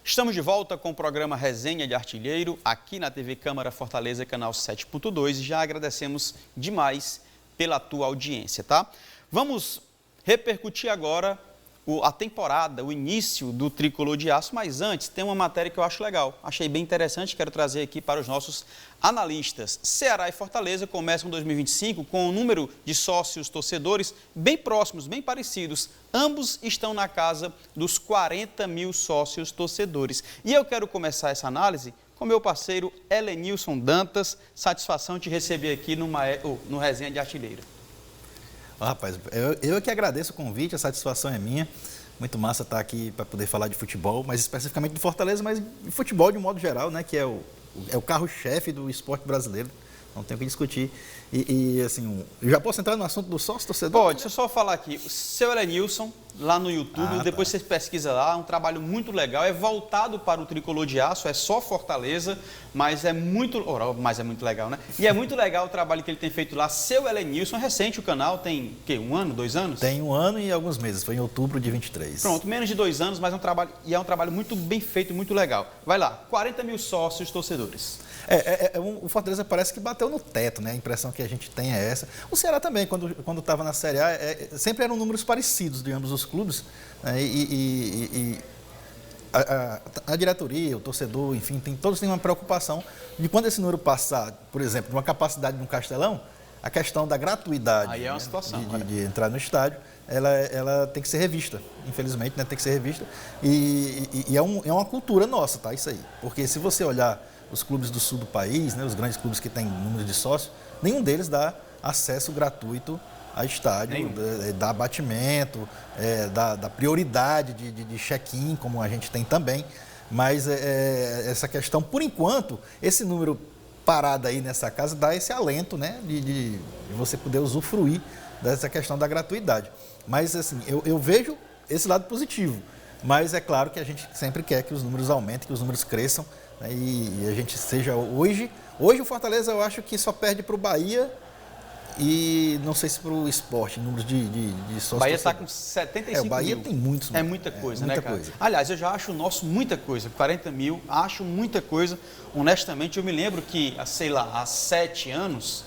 Estamos de volta com o programa Resenha de Artilheiro, aqui na TV Câmara Fortaleza, canal 7.2, e já agradecemos demais pela tua audiência, tá? Vamos repercutir agora a temporada, o início do Tricolor de Aço, mas antes tem uma matéria que eu acho legal, achei bem interessante, quero trazer aqui para os nossos analistas. Ceará e Fortaleza começam 2025 com um número de sócios torcedores bem próximos, bem parecidos. Ambos estão na casa dos 40 mil sócios torcedores. E eu quero começar essa análise com meu parceiro Helenilson Dantas. Satisfação te receber aqui no Resenha de Artilheiro. Rapaz, eu que agradeço o convite, a satisfação é minha. Muito massa estar aqui para poder falar de futebol, mas especificamente do Fortaleza, mas de futebol de modo geral, né, que é o carro-chefe do esporte brasileiro. Não tem o que discutir. E assim, eu já posso entrar no assunto do sócio torcedor? Pode, deixa eu só falar aqui. O seu Helenilson, lá no YouTube, depois você pesquisa lá, é um trabalho muito legal, é voltado para o Tricolor de Aço, é só Fortaleza, mas é muito legal, né? E é muito legal o trabalho que ele tem feito lá. Seu Helenilson, é recente o canal, tem, o quê, 1 ano, 2 anos? Tem 1 ano e alguns meses, foi em outubro de 23. Pronto, menos de 2 anos, mas é um trabalho muito bem feito, muito legal. Vai lá, 40 mil sócios torcedores. O Fortaleza parece que bateu no teto, né? A impressão que a gente tem é essa. O Ceará também, quando estava na Série A, sempre eram números parecidos de ambos os clubes. Né? A diretoria, o torcedor, enfim, todos têm uma preocupação de quando esse número passar, por exemplo, de uma capacidade de um Castelão, a questão da gratuidade. Aí é uma situação, de entrar no estádio, ela tem que ser revista, infelizmente, né? Tem que ser revista. E é uma cultura nossa, tá? Isso aí. Porque se você olhar os clubes do sul do país, né, os grandes clubes que têm número de sócios, nenhum deles dá acesso gratuito a estádio, dá abatimento, dá prioridade de check-in, como a gente tem também. Mas essa questão, por enquanto, esse número parado aí nessa casa dá esse alento, né, de você poder usufruir dessa questão da gratuidade. Mas assim, eu vejo esse lado positivo, mas é claro que a gente sempre quer que os números aumentem, que os números cresçam, né, e a gente seja hoje o Fortaleza, eu acho que só perde para o Bahia E não sei se para o esporte, números de sócios. O Bahia está com 75 o Bahia mil. tem muitos. É muita coisa, muita né, cara? coisa. Aliás, eu já acho o nosso muita coisa. 40 mil, acho muita coisa. Honestamente, eu me lembro que, sei lá, há 7 anos,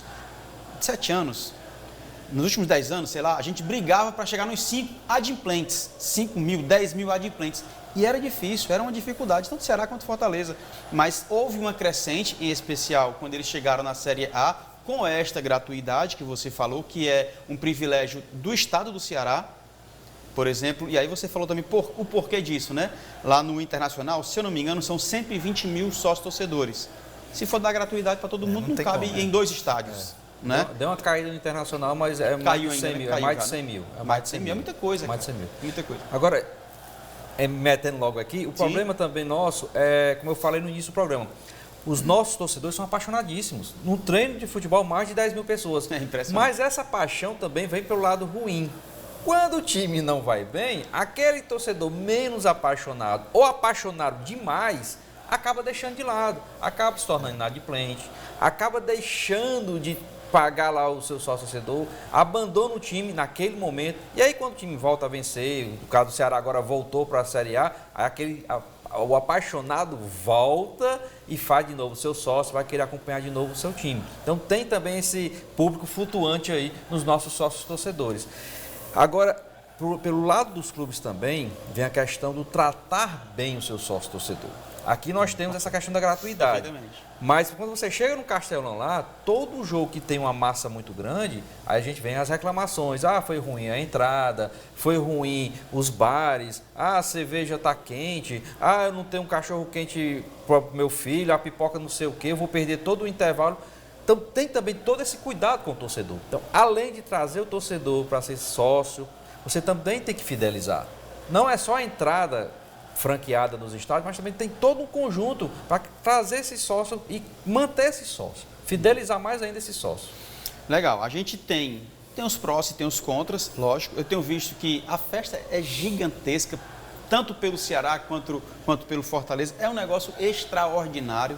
nos últimos 10 anos, sei lá, a gente brigava para chegar nos 5 adimplentes. 5 mil, 10 mil adimplentes. E era difícil, era uma dificuldade, tanto Ceará quanto Fortaleza. Mas houve uma crescente, em especial, quando eles chegaram na Série A, com esta gratuidade que você falou, que é um privilégio do estado do Ceará, por exemplo, e aí você falou também o porquê disso, né? Lá no Internacional, se eu não me engano, são 120 mil sócios-torcedores. Se for dar gratuidade para todo mundo, não cabe em 2 estádios. Né? Deu uma caída no Internacional, mas é mais de 100 mil. É mais de 100 mil. É mais de 100 mil, é muita coisa. Mais de 100 mil. Muita coisa. Agora, metendo logo aqui, o problema também nosso é, como eu falei no início do programa, os nossos torcedores são apaixonadíssimos. No treino de futebol, mais de 10 mil pessoas. É impressionante. Mas essa paixão também vem pelo lado ruim. Quando o time não vai bem, aquele torcedor menos apaixonado ou apaixonado demais acaba deixando de lado, acaba se tornando inadimplente, acaba deixando de pagar lá o seu sócio-torcedor, abandona o time naquele momento. E aí, quando o time volta a vencer, no caso do Ceará agora voltou para a Série A, aí o apaixonado volta e faz de novo o seu sócio, vai querer acompanhar de novo o seu time. Então tem também esse público flutuante aí nos nossos sócios torcedores. Agora, pelo lado dos clubes também, vem a questão do tratar bem o seu sócio torcedor. Aqui nós temos essa questão da gratuidade. Mas quando você chega no Castelão lá, todo jogo que tem uma massa muito grande, aí a gente vem as reclamações. Ah, foi ruim a entrada, foi ruim os bares, ah, a cerveja está quente, ah, eu não tenho um cachorro quente para o meu filho, a pipoca não sei o quê, eu vou perder todo o intervalo. Então tem também todo esse cuidado com o torcedor. Então, além de trazer o torcedor para ser sócio, você também tem que fidelizar. Não é só a entrada franqueada nos estádios, mas também tem todo um conjunto para trazer esse sócio e manter esse sócio, fidelizar mais ainda esse sócio. Legal, a gente tem os prós e tem os contras, lógico. Eu tenho visto que a festa é gigantesca, tanto pelo Ceará quanto pelo Fortaleza, é um negócio extraordinário.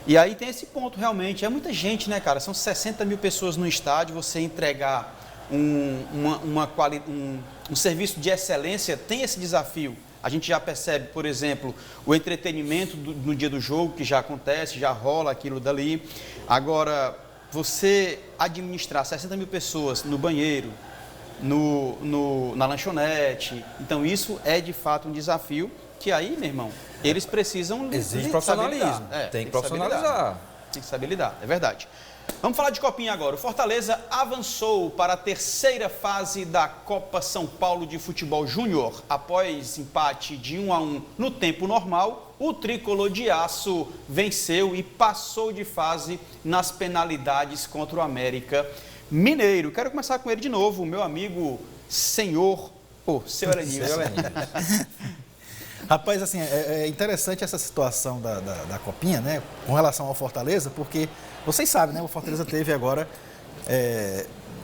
E aí tem esse ponto, realmente, é muita gente, né, cara? São 60 mil pessoas no estádio, você entregar um serviço de excelência, tem esse desafio. A gente já percebe, por exemplo, o entretenimento no dia do jogo, que já acontece, já rola aquilo dali. Agora, você administrar 60 mil pessoas no banheiro, na lanchonete, então isso é de fato um desafio que aí, meu irmão, eles precisam exige profissionalismo, tem que profissionalizar. Tem que saber lidar, é verdade. Vamos falar de Copinha agora. O Fortaleza avançou para a 3ª fase da Copa São Paulo de Futebol Júnior. Após empate de 1-1 no tempo normal, o tricolor de aço venceu e passou de fase nas penalidades contra o América Mineiro. Quero começar com ele de novo, o meu amigo seu Elenilson. Rapaz, assim, é interessante essa situação da Copinha, né, com relação ao Fortaleza, porque vocês sabem, né, o Fortaleza teve agora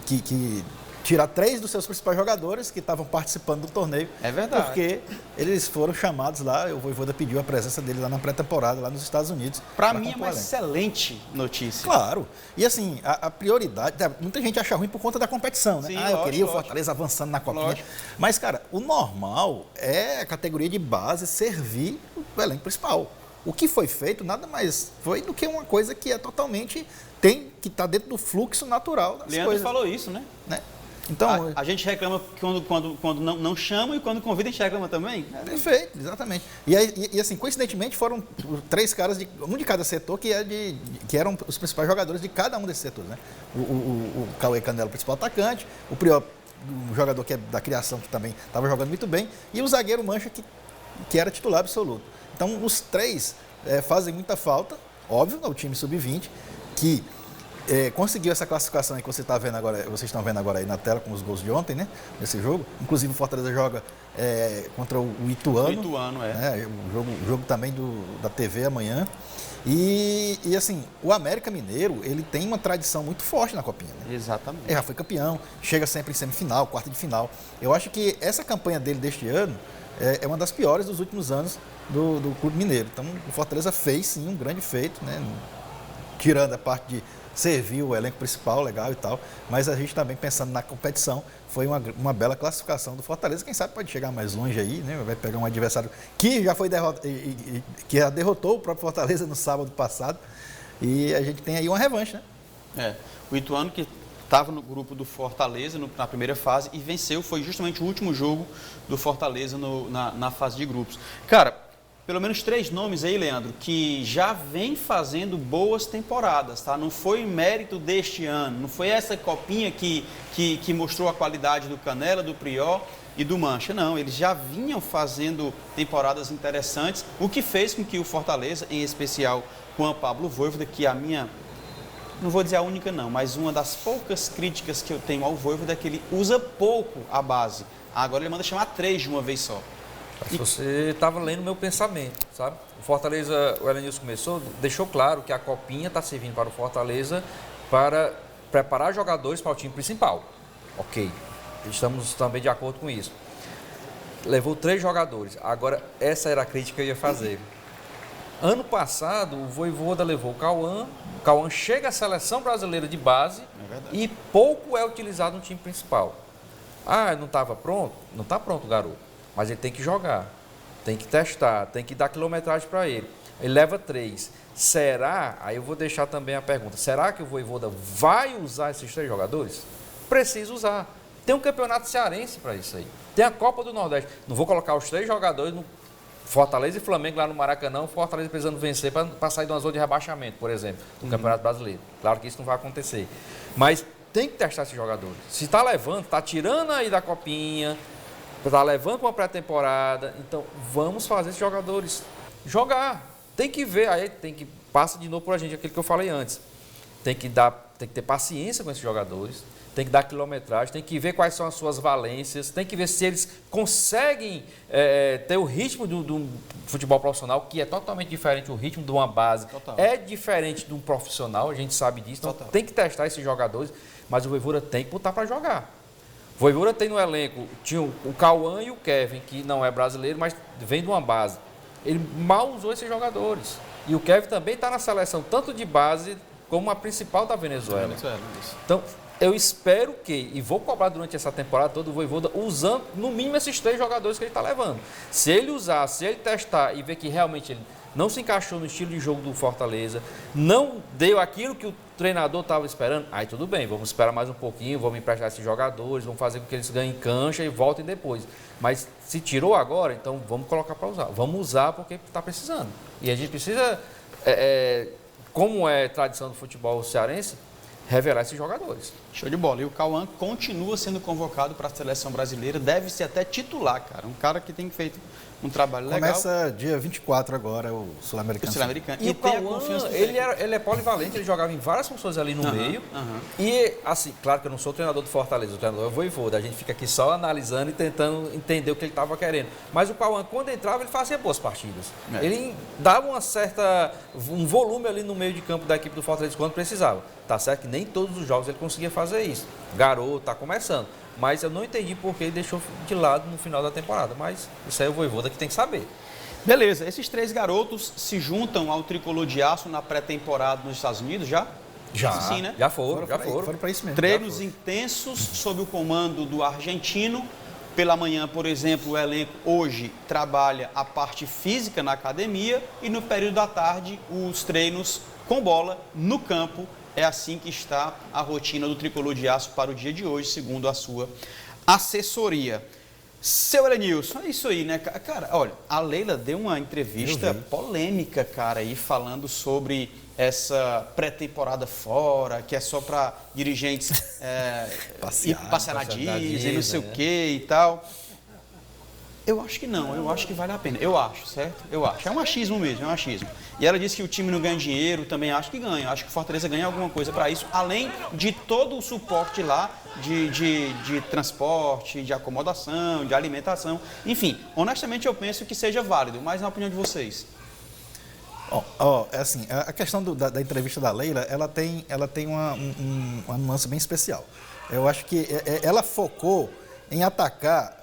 que tirar 3 dos seus principais jogadores que estavam participando do torneio. É verdade. Porque eles foram chamados lá, o Vojvoda pediu a presença dele lá na pré-temporada, lá nos Estados Unidos. Para mim é uma excelente notícia. Claro. E assim, a prioridade, muita gente acha ruim por conta da competição, né? Sim, eu queria o Fortaleza avançando na Copinha. Lógico. Mas, cara, o normal é a categoria de base servir o elenco principal. O que foi feito nada mais foi do que uma coisa que é totalmente, que está dentro do fluxo natural das Leandro coisas. falou isso, né? Então, a gente reclama quando não chama e quando convida a gente reclama também. Perfeito, exatamente. E assim, coincidentemente foram 3 caras, um de cada setor, que eram os principais jogadores de cada um desses setores, né? O Cauê Canelo, principal atacante, o Prior, um jogador que é da criação, que também estava jogando muito bem, e o zagueiro Mancha, que era titular absoluto. Então, os 3 fazem muita falta, óbvio, no time sub-20, que conseguiu essa classificação aí que vocês estão vendo agora aí na tela com os gols de ontem, né? Nesse jogo. Inclusive o Fortaleza joga contra o Ituano. O Ituano, o jogo também da TV amanhã. E assim, o América Mineiro, ele tem uma tradição muito forte na Copinha, né? Exatamente. Ele já foi campeão, chega sempre em semifinal, quarta de final. Eu acho que essa campanha dele deste ano é uma das piores dos últimos anos do Clube Mineiro. Então, o Fortaleza fez, sim, um grande feito, né? Tirando a parte serviu o elenco principal, legal e tal, mas a gente também pensando na competição, foi uma bela classificação do Fortaleza, quem sabe pode chegar mais longe aí, né? Vai pegar um adversário que já foi que já derrotou o próprio Fortaleza no sábado passado, e a gente tem aí uma revanche, né? O Ituano que estava no grupo do Fortaleza na primeira fase e venceu, foi justamente o último jogo do Fortaleza na fase de grupos. Cara, pelo menos 3 nomes aí, Leandro, que já vem fazendo boas temporadas, tá? Não foi mérito deste ano, não foi essa copinha que mostrou a qualidade do Canela, do Prior e do Mancha, não. Eles já vinham fazendo temporadas interessantes, o que fez com que o Fortaleza, em especial Juan Pablo Vojvoda, que a minha, não vou dizer a única não, mas uma das poucas críticas que eu tenho ao Vojvoda é que ele usa pouco a base. Agora ele manda chamar 3 de uma vez só. Você estava lendo meu pensamento, sabe? O Fortaleza, o Elenilson começou, deixou claro que a copinha está servindo para o Fortaleza para preparar jogadores para o time principal. Ok, estamos também de acordo com isso. Levou 3 jogadores, agora essa era a crítica que eu ia fazer. Ano passado, o Vojvoda levou o Cauã chega à seleção brasileira de base e pouco é utilizado no time principal. Ah, não estava pronto? Não está pronto, garoto. Mas ele tem que jogar, tem que testar, tem que dar quilometragem para ele. Ele leva 3. Será, aí eu vou deixar também a pergunta, será que o Vojvoda vai usar esses 3 jogadores? Precisa usar. Tem um campeonato cearense para isso aí. Tem a Copa do Nordeste. Não vou colocar os 3 jogadores no Fortaleza e Flamengo lá no Maracanã, Fortaleza precisando vencer para sair de uma zona de rebaixamento, por exemplo, do Campeonato Brasileiro. Claro que isso não vai acontecer. Mas tem que testar esses jogadores. Se está levando, está tirando aí da copinha, está levando para uma pré-temporada, então vamos fazer esses jogadores jogar. Tem que ver, aí passa de novo por a gente aquilo que eu falei antes. Tem que ter paciência com esses jogadores, tem que dar quilometragem, tem que ver quais são as suas valências, tem que ver se eles conseguem ter o ritmo de um futebol profissional, que é totalmente diferente do ritmo de uma base. Total. É diferente de um profissional, a gente sabe disso, então tem que testar esses jogadores, mas o Vojvoda tem que botar para jogar. O Vojvoda tem no elenco, tinha o Cauã e o Kevin, que não é brasileiro, mas vem de uma base. Ele mal usou esses jogadores. E o Kevin também está na seleção, tanto de base como a principal da Venezuela. Então, eu espero que, e vou cobrar durante essa temporada toda o Vojvoda usando no mínimo esses 3 jogadores que ele está levando. Se ele usar, se ele testar e ver que realmente ele não se encaixou no estilo de jogo do Fortaleza, não deu aquilo que o treinador estava esperando, aí tudo bem, vamos esperar mais um pouquinho, vamos emprestar esses jogadores, vamos fazer com que eles ganhem cancha e voltem depois. Mas se tirou agora, então vamos colocar para usar. Vamos usar porque está precisando. E a gente precisa, como é tradição do futebol cearense, revelar esses jogadores. Show de bola. E o Cauã continua sendo convocado para a seleção brasileira, deve ser até titular, cara. Um cara que tem feito um trabalho legal. Começa dia 24 agora, o Sul-Americano. E o Cauã, ele é polivalente, ele jogava em várias funções ali no meio. E, assim, claro que eu não sou o treinador do Fortaleza, o treinador é o Vojvoda. A gente fica aqui só analisando e tentando entender o que ele estava querendo. Mas o Cauã, quando entrava, ele fazia boas partidas. Ele dava um volume ali no meio de campo da equipe do Fortaleza quando precisava. Tá certo que nem todos os jogos ele conseguia fazer isso. Garoto, tá começando. Mas eu não entendi por que ele deixou de lado no final da temporada. Mas isso aí é o Vojvoda que tem que saber. Beleza, esses 3 garotos se juntam ao Tricolor de Aço na pré-temporada nos Estados Unidos já? Já, sim, né? Já foram. Foram para isso mesmo. Treinos intensos sob o comando do argentino. Pela manhã, por exemplo, o elenco hoje trabalha a parte física na academia e no período da tarde os treinos com bola no campo. É assim que está a rotina do Tricolor de Aço para o dia de hoje, segundo a sua assessoria. Seu Elenilson, é isso aí, né? Cara, olha, a Leila deu uma entrevista polêmica, cara, aí falando sobre essa pré-temporada fora, que é só para dirigentes passear na Disney, não sei o que e tal. Eu acho que não, eu acho que vale a pena. Eu acho, certo? Eu acho. É um achismo mesmo, é um achismo. E ela disse que o time não ganha dinheiro, também acho que ganha. Acho que o Fortaleza ganha alguma coisa para isso, além de todo o suporte lá de transporte, de acomodação, de alimentação. Enfim, honestamente eu penso que seja válido, mas na opinião de vocês? É assim, a questão da entrevista da Leila, ela tem uma nuance bem especial. Eu acho que ela focou em atacar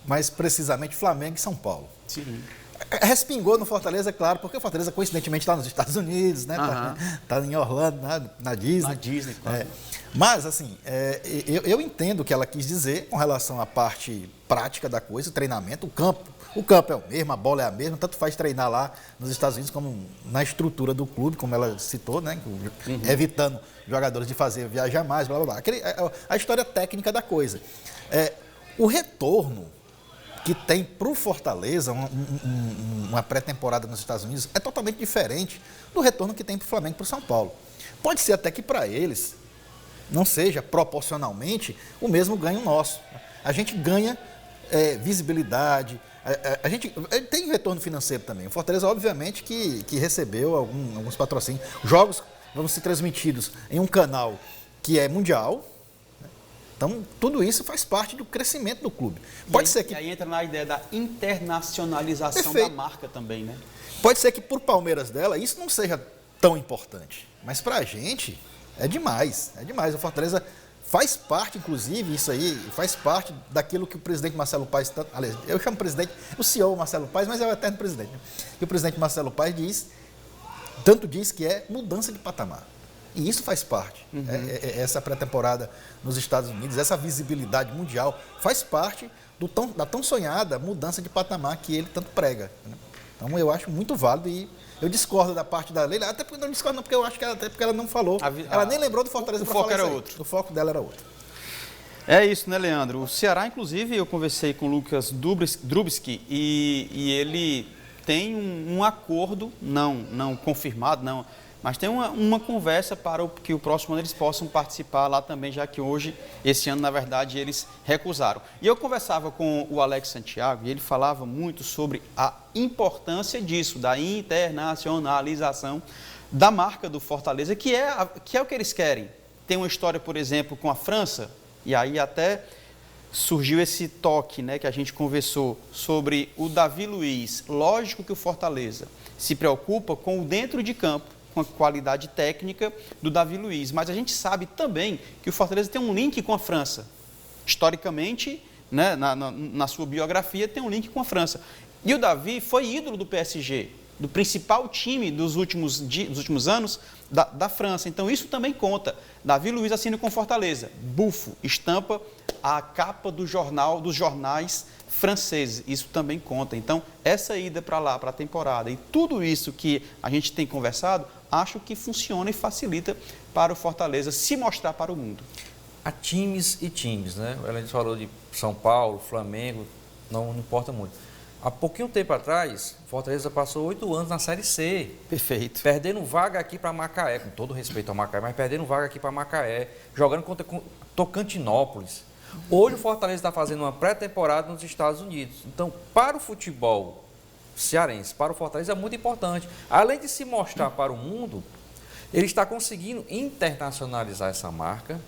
mais precisamente Flamengo e São Paulo. Sim. Respingou no Fortaleza, claro, porque o Fortaleza coincidentemente está nos Estados Unidos, né? Tá em Orlando, na Disney. Na Disney, claro. Mas, assim, eu entendo o que ela quis dizer com relação à parte prática da coisa, o treinamento, o campo é o mesmo, a bola é a mesma, tanto faz treinar lá nos Estados Unidos como na estrutura do clube, como ela citou, né? Evitando jogadores de fazer viajar mais, blá, blá, blá. A história técnica da coisa. O retorno que tem para o Fortaleza, uma pré-temporada nos Estados Unidos, é totalmente diferente do retorno que tem para o Flamengo e para o São Paulo. Pode ser até que para eles não seja proporcionalmente o mesmo ganho nosso. A gente ganha visibilidade, a gente tem retorno financeiro também. O Fortaleza, obviamente, que recebeu alguns patrocínios. Jogos vão ser transmitidos em um canal que é mundial. Então, tudo isso faz parte do crescimento do clube. Pode ser que... E aí entra na ideia da internacionalização da marca também, né? Pode ser que por Palmeiras dela isso não seja tão importante. Mas pra gente é demais, é demais. O Fortaleza faz parte, inclusive, isso aí, faz parte daquilo que o presidente Marcelo Paes... Aliás, eu chamo presidente, o CEO Marcelo Paes, mas é o eterno presidente. E o presidente Marcelo Paes tanto diz que é mudança de patamar. E isso faz parte. Essa pré-temporada nos Estados Unidos, essa visibilidade mundial, faz parte da tão sonhada mudança de patamar que ele tanto prega. Né? Então, eu acho muito válido e eu discordo da parte da Leila, até porque não discordo, não, porque eu acho que até porque ela não falou. Ela nem lembrou do Fortaleza. O foco era outro. O foco dela era outro. É isso, né, Leandro? O Ceará, inclusive, eu conversei com o Lucas Drubski e ele tem um acordo, não confirmado, não, mas tem uma conversa para que o próximo ano eles possam participar lá também, já que hoje, esse ano, na verdade, eles recusaram. E eu conversava com o Alex Santiago e ele falava muito sobre a importância disso, da internacionalização da marca do Fortaleza, que é o que eles querem. Tem uma história, por exemplo, com a França, e aí até surgiu esse toque, né, que a gente conversou sobre o Davi Luiz. Lógico que o Fortaleza se preocupa com o dentro de campo, com a qualidade técnica do Davi Luiz, mas a gente sabe também que o Fortaleza tem um link com a França. Historicamente, né, na sua biografia, tem um link com a França. E o Davi foi ídolo do PSG, do principal time dos últimos anos da França. Então, isso também conta. Davi Luiz assina com Fortaleza. Bufo, estampa a capa dos jornais franceses. Isso também conta. Então, essa ida para lá, para a temporada, e tudo isso que a gente tem conversado, acho que funciona e facilita para o Fortaleza se mostrar para o mundo. Há times e times, né? A gente falou de São Paulo, Flamengo, não importa muito. Há pouquinho tempo atrás, Fortaleza passou 8 anos na Série C. Perfeito. Perdendo vaga aqui para Macaé, com todo respeito ao Macaé, mas perdendo vaga aqui para Macaé, jogando contra Tocantinópolis. Hoje o Fortaleza está fazendo uma pré-temporada nos Estados Unidos. Então, para o futebol cearense, para o Fortaleza é muito importante. Além de se mostrar para o mundo, ele está conseguindo internacionalizar essa marca,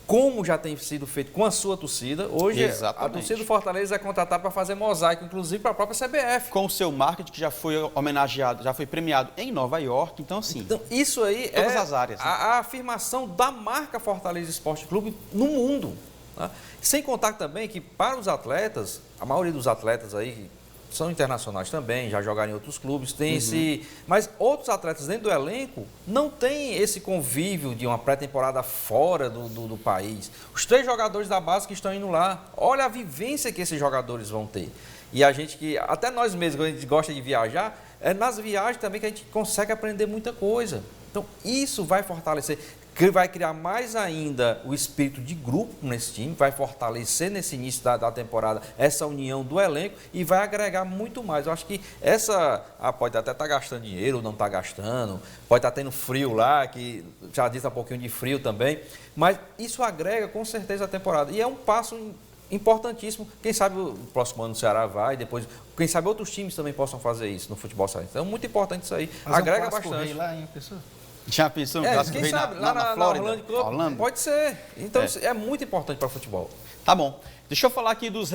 como já tem sido feito com a sua torcida. Hoje, a torcida do Fortaleza é contratada para fazer mosaico, inclusive para a própria CBF. Com o seu marketing, que já foi homenageado, já foi premiado em Nova York. Então, assim, então, isso aí todas as áreas, né? A afirmação da marca Fortaleza Esporte Clube no mundo. Tá? Sem contar também que, para os atletas, a maioria dos atletas aí são internacionais também, já jogaram em outros clubes, tem mas outros atletas dentro do elenco não tem esse convívio de uma pré-temporada fora do país. Os 3 jogadores da base que estão indo lá, olha a vivência que esses jogadores vão ter. E a gente que, até nós mesmos, quando a gente gosta de viajar, é nas viagens também que a gente consegue aprender muita coisa. Então, isso vai fortalecer, que vai criar mais ainda o espírito de grupo nesse time, vai fortalecer nesse início da temporada essa união do elenco e vai agregar muito mais. Eu acho que pode até estar gastando dinheiro ou não estar gastando, pode estar tendo frio lá, que já disse há pouquinho de frio também, mas isso agrega com certeza a temporada. E é um passo importantíssimo. Quem sabe o próximo ano o Ceará vai, depois, quem sabe outros times também possam fazer isso no futebol cearense. Então é muito importante isso aí, agrega bastante. Lá, hein, pessoal? Já pensou no Clássico Rei na Flórida? Orlando? Pode ser. Então, é muito importante para o futebol. Tá bom. Deixa eu falar aqui dos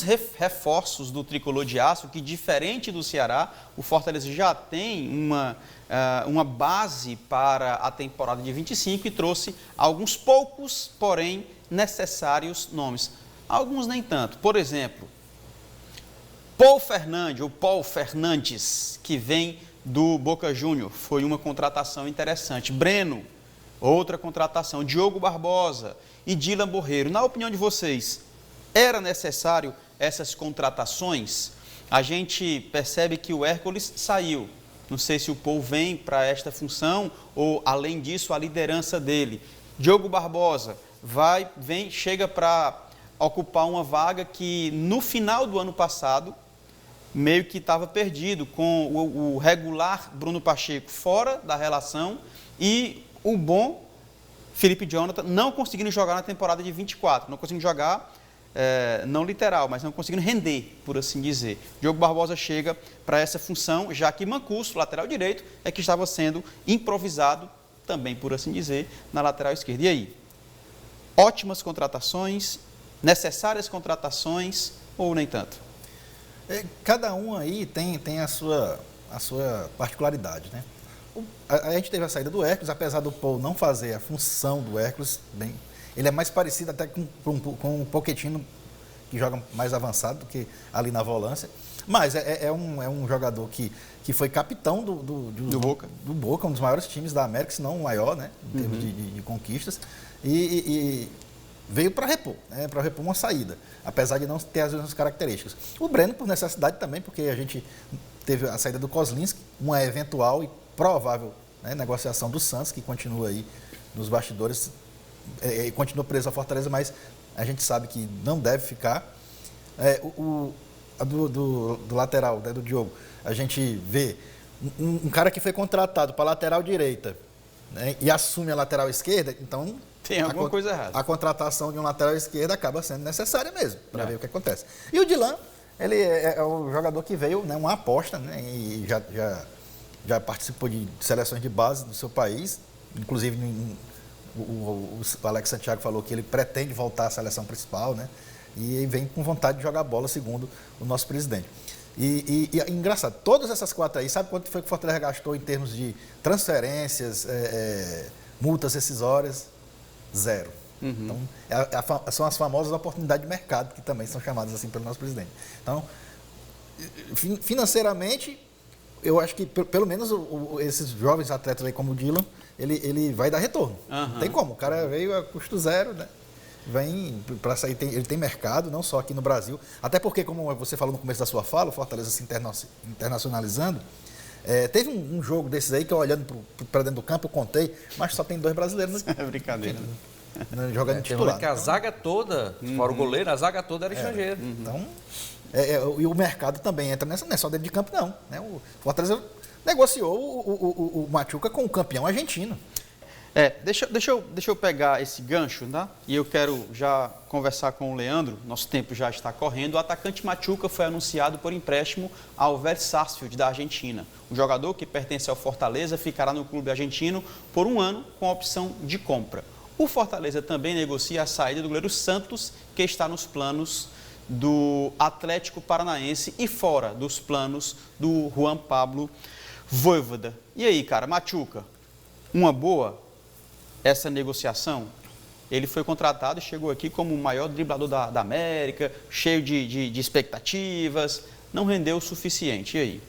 reforços do Tricolor de Aço, que, diferente do Ceará, o Fortaleza já tem uma base para a temporada de 25 e trouxe alguns poucos, porém necessários nomes. Alguns nem tanto. Por exemplo, Paul Fernandes, que vem do Boca Júnior, foi uma contratação interessante. Breno, outra contratação. Diogo Barbosa e Dylan Borreiro. Na opinião de vocês, era necessário essas contratações? A gente percebe que o Hércules saiu. Não sei se o Paul vem para esta função ou, além disso, a liderança dele. Diogo Barbosa chega para ocupar uma vaga que, no final do ano passado, meio que estava perdido, com o regular Bruno Pacheco fora da relação e o bom Felipe Jonathan não conseguindo jogar na temporada de 24, não conseguindo jogar, não literal, mas não conseguindo render, por assim dizer. Diogo Barbosa chega para essa função, já que Mancuso, lateral direito, é que estava sendo improvisado, também por assim dizer, na lateral esquerda. E aí? Ótimas contratações, necessárias contratações ou nem tanto? Cada um aí tem a sua particularidade, né? A gente teve a saída do Hércules, apesar do Paul não fazer a função do Hércules, ele é mais parecido até com o Pochettino, que joga mais avançado do que ali na volância. Mas é um jogador que foi capitão do Boca, um dos maiores times da América, se não o maior, né, em termos de conquistas. E veio para repor, né, para repor uma saída, apesar de não ter as mesmas características. O Breno, por necessidade também, porque a gente teve a saída do Kozlinski, uma eventual e provável, né, negociação do Santos, que continua aí nos bastidores, continua preso à Fortaleza, mas a gente sabe que não deve ficar. Do lateral, né, do Diogo, a gente vê um cara que foi contratado para a lateral direita, né, e assume a lateral esquerda, então tem alguma coisa errada. A contratação de um lateral esquerdo acaba sendo necessária mesmo, para ver o que acontece. E o Dylan, ele é o jogador que veio, né, uma aposta, né, e já participou de seleções de base do seu país, inclusive o Alex Santiago falou que ele pretende voltar à seleção principal, né, e vem com vontade de jogar bola, segundo o nosso presidente. E engraçado, todas essas quatro aí, sabe quanto foi que o Fortaleza gastou em termos de transferências, multas rescisórias? 0. Então, são as famosas oportunidades de mercado, que também são chamadas assim pelo nosso presidente. Então, financeiramente, eu acho que pelo menos esses jovens atletas aí como o Dylan, ele vai dar retorno. Não tem como, o cara veio a custo zero, né? Vem para sair, ele tem mercado, não só aqui no Brasil, até porque, como você falou no começo da sua fala, o Fortaleza se internacionalizando. Teve um jogo desses aí que eu olhando para dentro do campo, eu contei, mas só tem 2 brasileiros. É brincadeira. Jogando titular. Que a zaga toda, fora o goleiro, a zaga toda era estrangeira. Então, e o mercado também entra nessa, não é só dentro de campo, não. Né? O Fortaleza negociou o Machuca com o campeão argentino. Deixa eu pegar esse gancho, tá? E eu quero já conversar com o Leandro, nosso tempo já está correndo. O atacante Machuca foi anunciado por empréstimo ao Vélez Sarsfield, da Argentina. O jogador, que pertence ao Fortaleza, ficará no clube argentino por 1 ano com a opção de compra. O Fortaleza também negocia a saída do goleiro Santos, que está nos planos do Atlético Paranaense e fora dos planos do Juan Pablo Vojvoda. E aí, cara, Machuca, uma boa essa negociação? Ele foi contratado e chegou aqui como o maior driblador da América, cheio de expectativas, não rendeu o suficiente. E aí?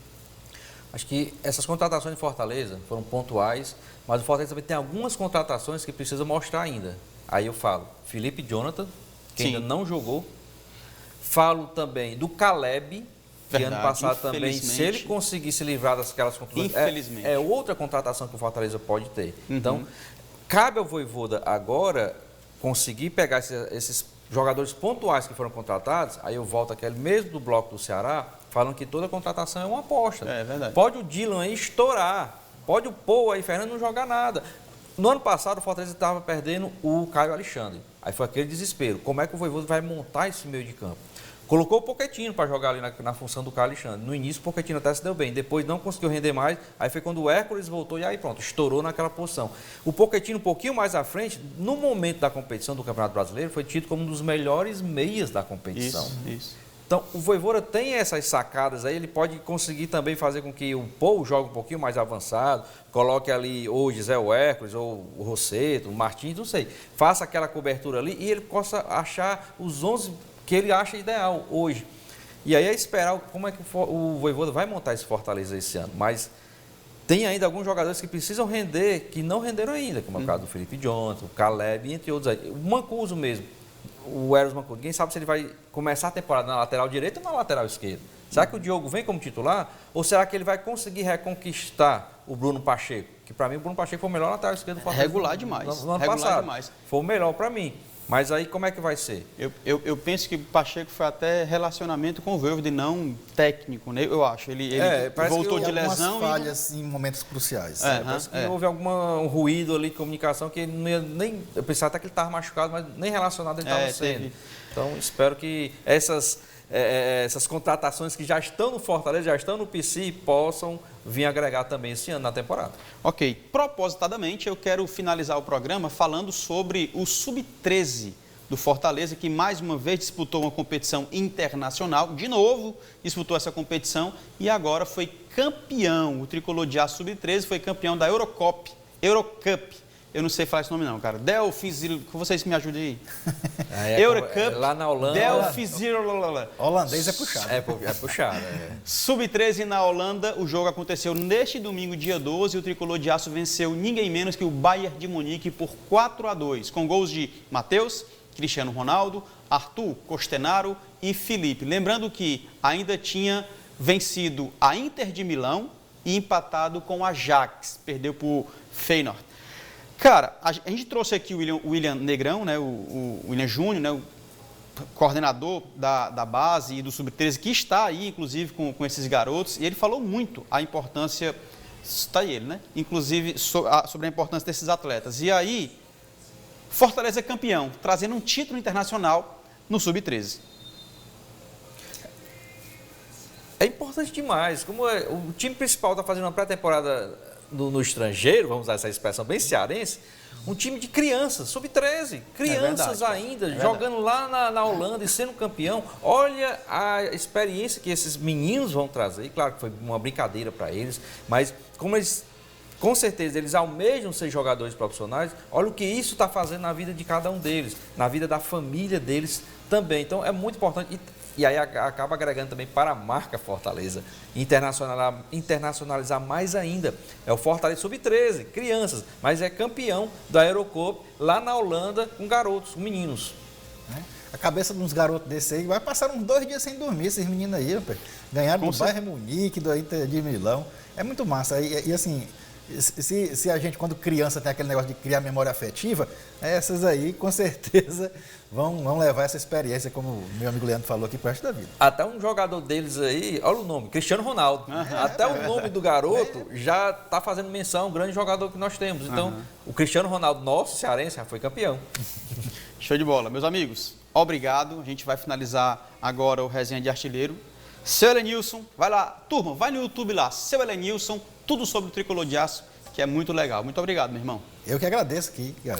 Acho que essas contratações de Fortaleza foram pontuais, mas o Fortaleza também tem algumas contratações que precisa mostrar ainda. Aí eu falo, Felipe Jonathan, que ainda não jogou. Falo também do Caleb, que ano passado também, se ele conseguir se livrar daquelas contratações, infelizmente, é outra contratação que o Fortaleza pode ter. Então, cabe ao Vojvoda agora conseguir pegar esses jogadores pontuais que foram contratados. Aí eu volto àquele mesmo do bloco do Ceará, falando que toda contratação é uma aposta. É verdade. Pode o Dylan aí estourar, pode o Paul aí, Fernando, não jogar nada. No ano passado, o Fortaleza estava perdendo o Caio Alexandre. Aí foi aquele desespero. Como é que o Vojvoda vai montar esse meio de campo? Colocou o Pochettino para jogar ali na função do Caio Alexandre. No início, o Pochettino até se deu bem. Depois não conseguiu render mais. Aí foi quando o Hércules voltou e aí pronto, estourou naquela posição. O Pochettino, um pouquinho mais à frente, no momento da competição do Campeonato Brasileiro, foi tido como um dos melhores meias da competição. Isso. Então, o Vojvoda tem essas sacadas aí, ele pode conseguir também fazer com que o Paul jogue um pouquinho mais avançado, coloque ali ou o José Hércules, ou o Rosseto, o Martins, não sei. Faça aquela cobertura ali e ele possa achar os 11 que ele acha ideal hoje. E aí é esperar como é que o Vojvoda vai montar esse Fortaleza esse ano. Mas tem ainda alguns jogadores que precisam render, que não renderam ainda, como é o caso do Felipe Jonathan, o Caleb, entre outros aí. O Mancuso mesmo, o Eros Mancuso. Ninguém sabe se ele vai começar a temporada na lateral direita ou na lateral esquerda. Será que o Diogo vem como titular? Ou será que ele vai conseguir reconquistar o Bruno Pacheco? Que para mim o Bruno Pacheco foi o melhor lateral esquerdo do Fortaleza. Regular demais. No ano passado. Demais. Foi o melhor para mim. Mas aí como é que vai ser? Eu penso que o Pacheco foi até relacionamento com o Vojvoda e não técnico, né? Eu acho. Ele voltou de lesão. Falhas em momentos cruciais. Parece que houve um ruído ali de comunicação que ele não ia nem. Eu pensava até que ele estava machucado, mas nem relacionado ele estava sendo. Teve. Então espero que essas contratações que já estão no Fortaleza, já estão no PC, possam vir agregar também esse ano na temporada. Ok. Propositadamente, eu quero finalizar o programa falando sobre o Sub-13 do Fortaleza, que mais uma vez disputou uma competição internacional, de novo disputou essa competição e agora foi campeão. O tricolor de aço Sub-13 foi campeão da Eurocup. Eu não sei falar esse nome não, cara. Delfizil, vocês me ajudem aí. Eurocup. Lá na Holanda. Delfizil. Holandês é puxado. É puxado. Sub-13 na Holanda, o jogo aconteceu neste domingo, dia 12, e o tricolor de aço venceu ninguém menos que o Bayern de Munique por 4-2, com gols de Matheus, Cristiano Ronaldo, Arthur, Costenaro e Felipe. Lembrando que ainda tinha vencido a Inter de Milão e empatado com a Ajax, perdeu por Feyenoord. Cara, a gente trouxe aqui o William Negrão, né, o William Júnior, né, o coordenador da base e do Sub-13, que está aí, inclusive, com esses garotos, e ele falou muito a importância, está ele, né, inclusive sobre a importância desses atletas. E aí, Fortaleza é campeão, trazendo um título internacional no Sub-13. É importante demais, como o time principal está fazendo uma pré-temporada no estrangeiro, vamos usar essa expressão bem cearense, um time de crianças, Sub-13, crianças ainda, jogando lá na Holanda e sendo campeão. Olha a experiência que esses meninos vão trazer. E claro que foi uma brincadeira para eles, mas como eles, com certeza, eles almejam ser jogadores profissionais, olha o que isso está fazendo na vida de cada um deles, na vida da família deles também. Então é muito importante. E aí acaba agregando também para a marca Fortaleza, internacionalizar mais ainda. É o Fortaleza Sub-13, crianças, mas é campeão da Eurocup lá na Holanda com garotos, com meninos. A cabeça de uns garotos desse aí vai passar uns 2 dias sem dormir, esses meninos aí, rapaz. Ganharam do Bayern Munique, do Inter de Milão. É muito massa. E assim, se a gente, quando criança, tem aquele negócio de criar memória afetiva, essas aí, com certeza, vão levar essa experiência, como o meu amigo Leandro falou aqui, para o resto da vida. Até um jogador deles aí, olha o nome, Cristiano Ronaldo. Até o nome do garoto já está fazendo menção, um grande jogador que nós temos. Então, o Cristiano Ronaldo, nosso cearense, já foi campeão. Show de bola. Meus amigos, obrigado. A gente vai finalizar agora o Resenha de Artilheiro. Seu Elenilson, vai lá, turma, vai no YouTube lá, Seu Elenilson, tudo sobre o tricolor de aço, que é muito legal. Muito obrigado, meu irmão. Eu que agradeço aqui, cara.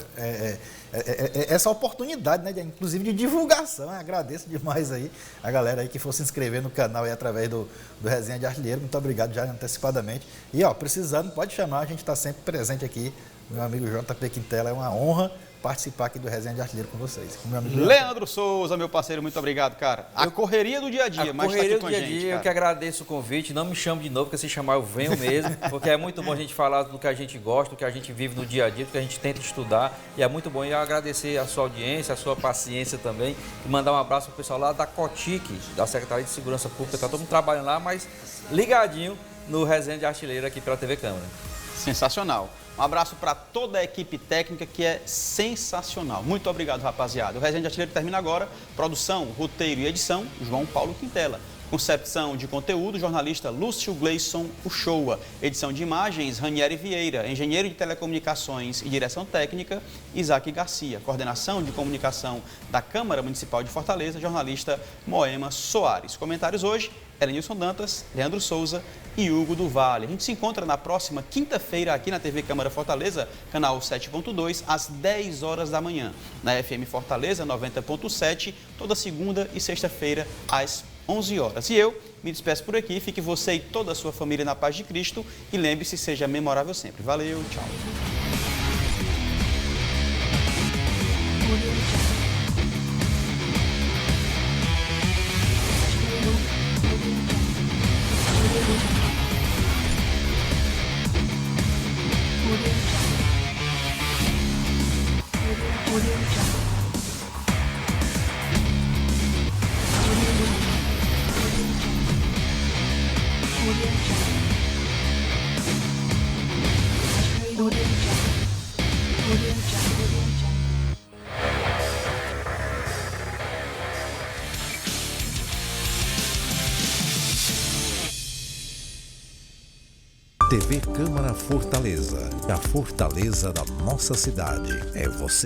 Essa oportunidade, né, inclusive de divulgação. Eu agradeço demais aí a galera aí que for se inscrever no canal aí através do Resenha de Artilheiro. Muito obrigado já antecipadamente. E, precisando, pode chamar, a gente está sempre presente aqui. Meu amigo JP Quintela, é uma honra participar aqui do Resenha de Artilheiro com vocês. Com meu amigo Leandro Souza, meu parceiro, muito obrigado, cara. A correria do dia a dia, mas está aqui com a gente, eu que agradeço o convite. Não me chame de novo, porque se chamar eu venho mesmo, porque é muito bom a gente falar do que a gente gosta, do que a gente vive no dia a dia, do que a gente tenta estudar, e é muito bom. E eu agradecer a sua audiência, a sua paciência também, e mandar um abraço para o pessoal lá da COTIC, da Secretaria de Segurança Pública. Está todo mundo trabalhando lá, mas ligadinho no Resenha de Artilheiro aqui pela TV Câmara. Sensacional. Um abraço para toda a equipe técnica, que é sensacional. Muito obrigado, rapaziada. O Resenha de Artilheiro termina agora. Produção, roteiro e edição, João Paulo Quintela. Concepção de conteúdo, jornalista Lúcio Gleison Uchoa. Edição de imagens, Ranieri Vieira. Engenheiro de telecomunicações e direção técnica, Isaac Garcia. Coordenação de comunicação da Câmara Municipal de Fortaleza, jornalista Moema Soares. Comentários hoje, Elenilson Dantas, Leandro Souza e Hugo do Vale. A gente se encontra na próxima quinta-feira aqui na TV Câmara Fortaleza, canal 7.2, às 10 horas da manhã. Na FM Fortaleza 90.7, toda segunda e sexta-feira, às 11 horas. E eu me despeço por aqui. Fique você e toda a sua família na paz de Cristo. E lembre-se, seja memorável sempre. Valeu, tchau. TV Câmara Fortaleza. A fortaleza da nossa cidade é você.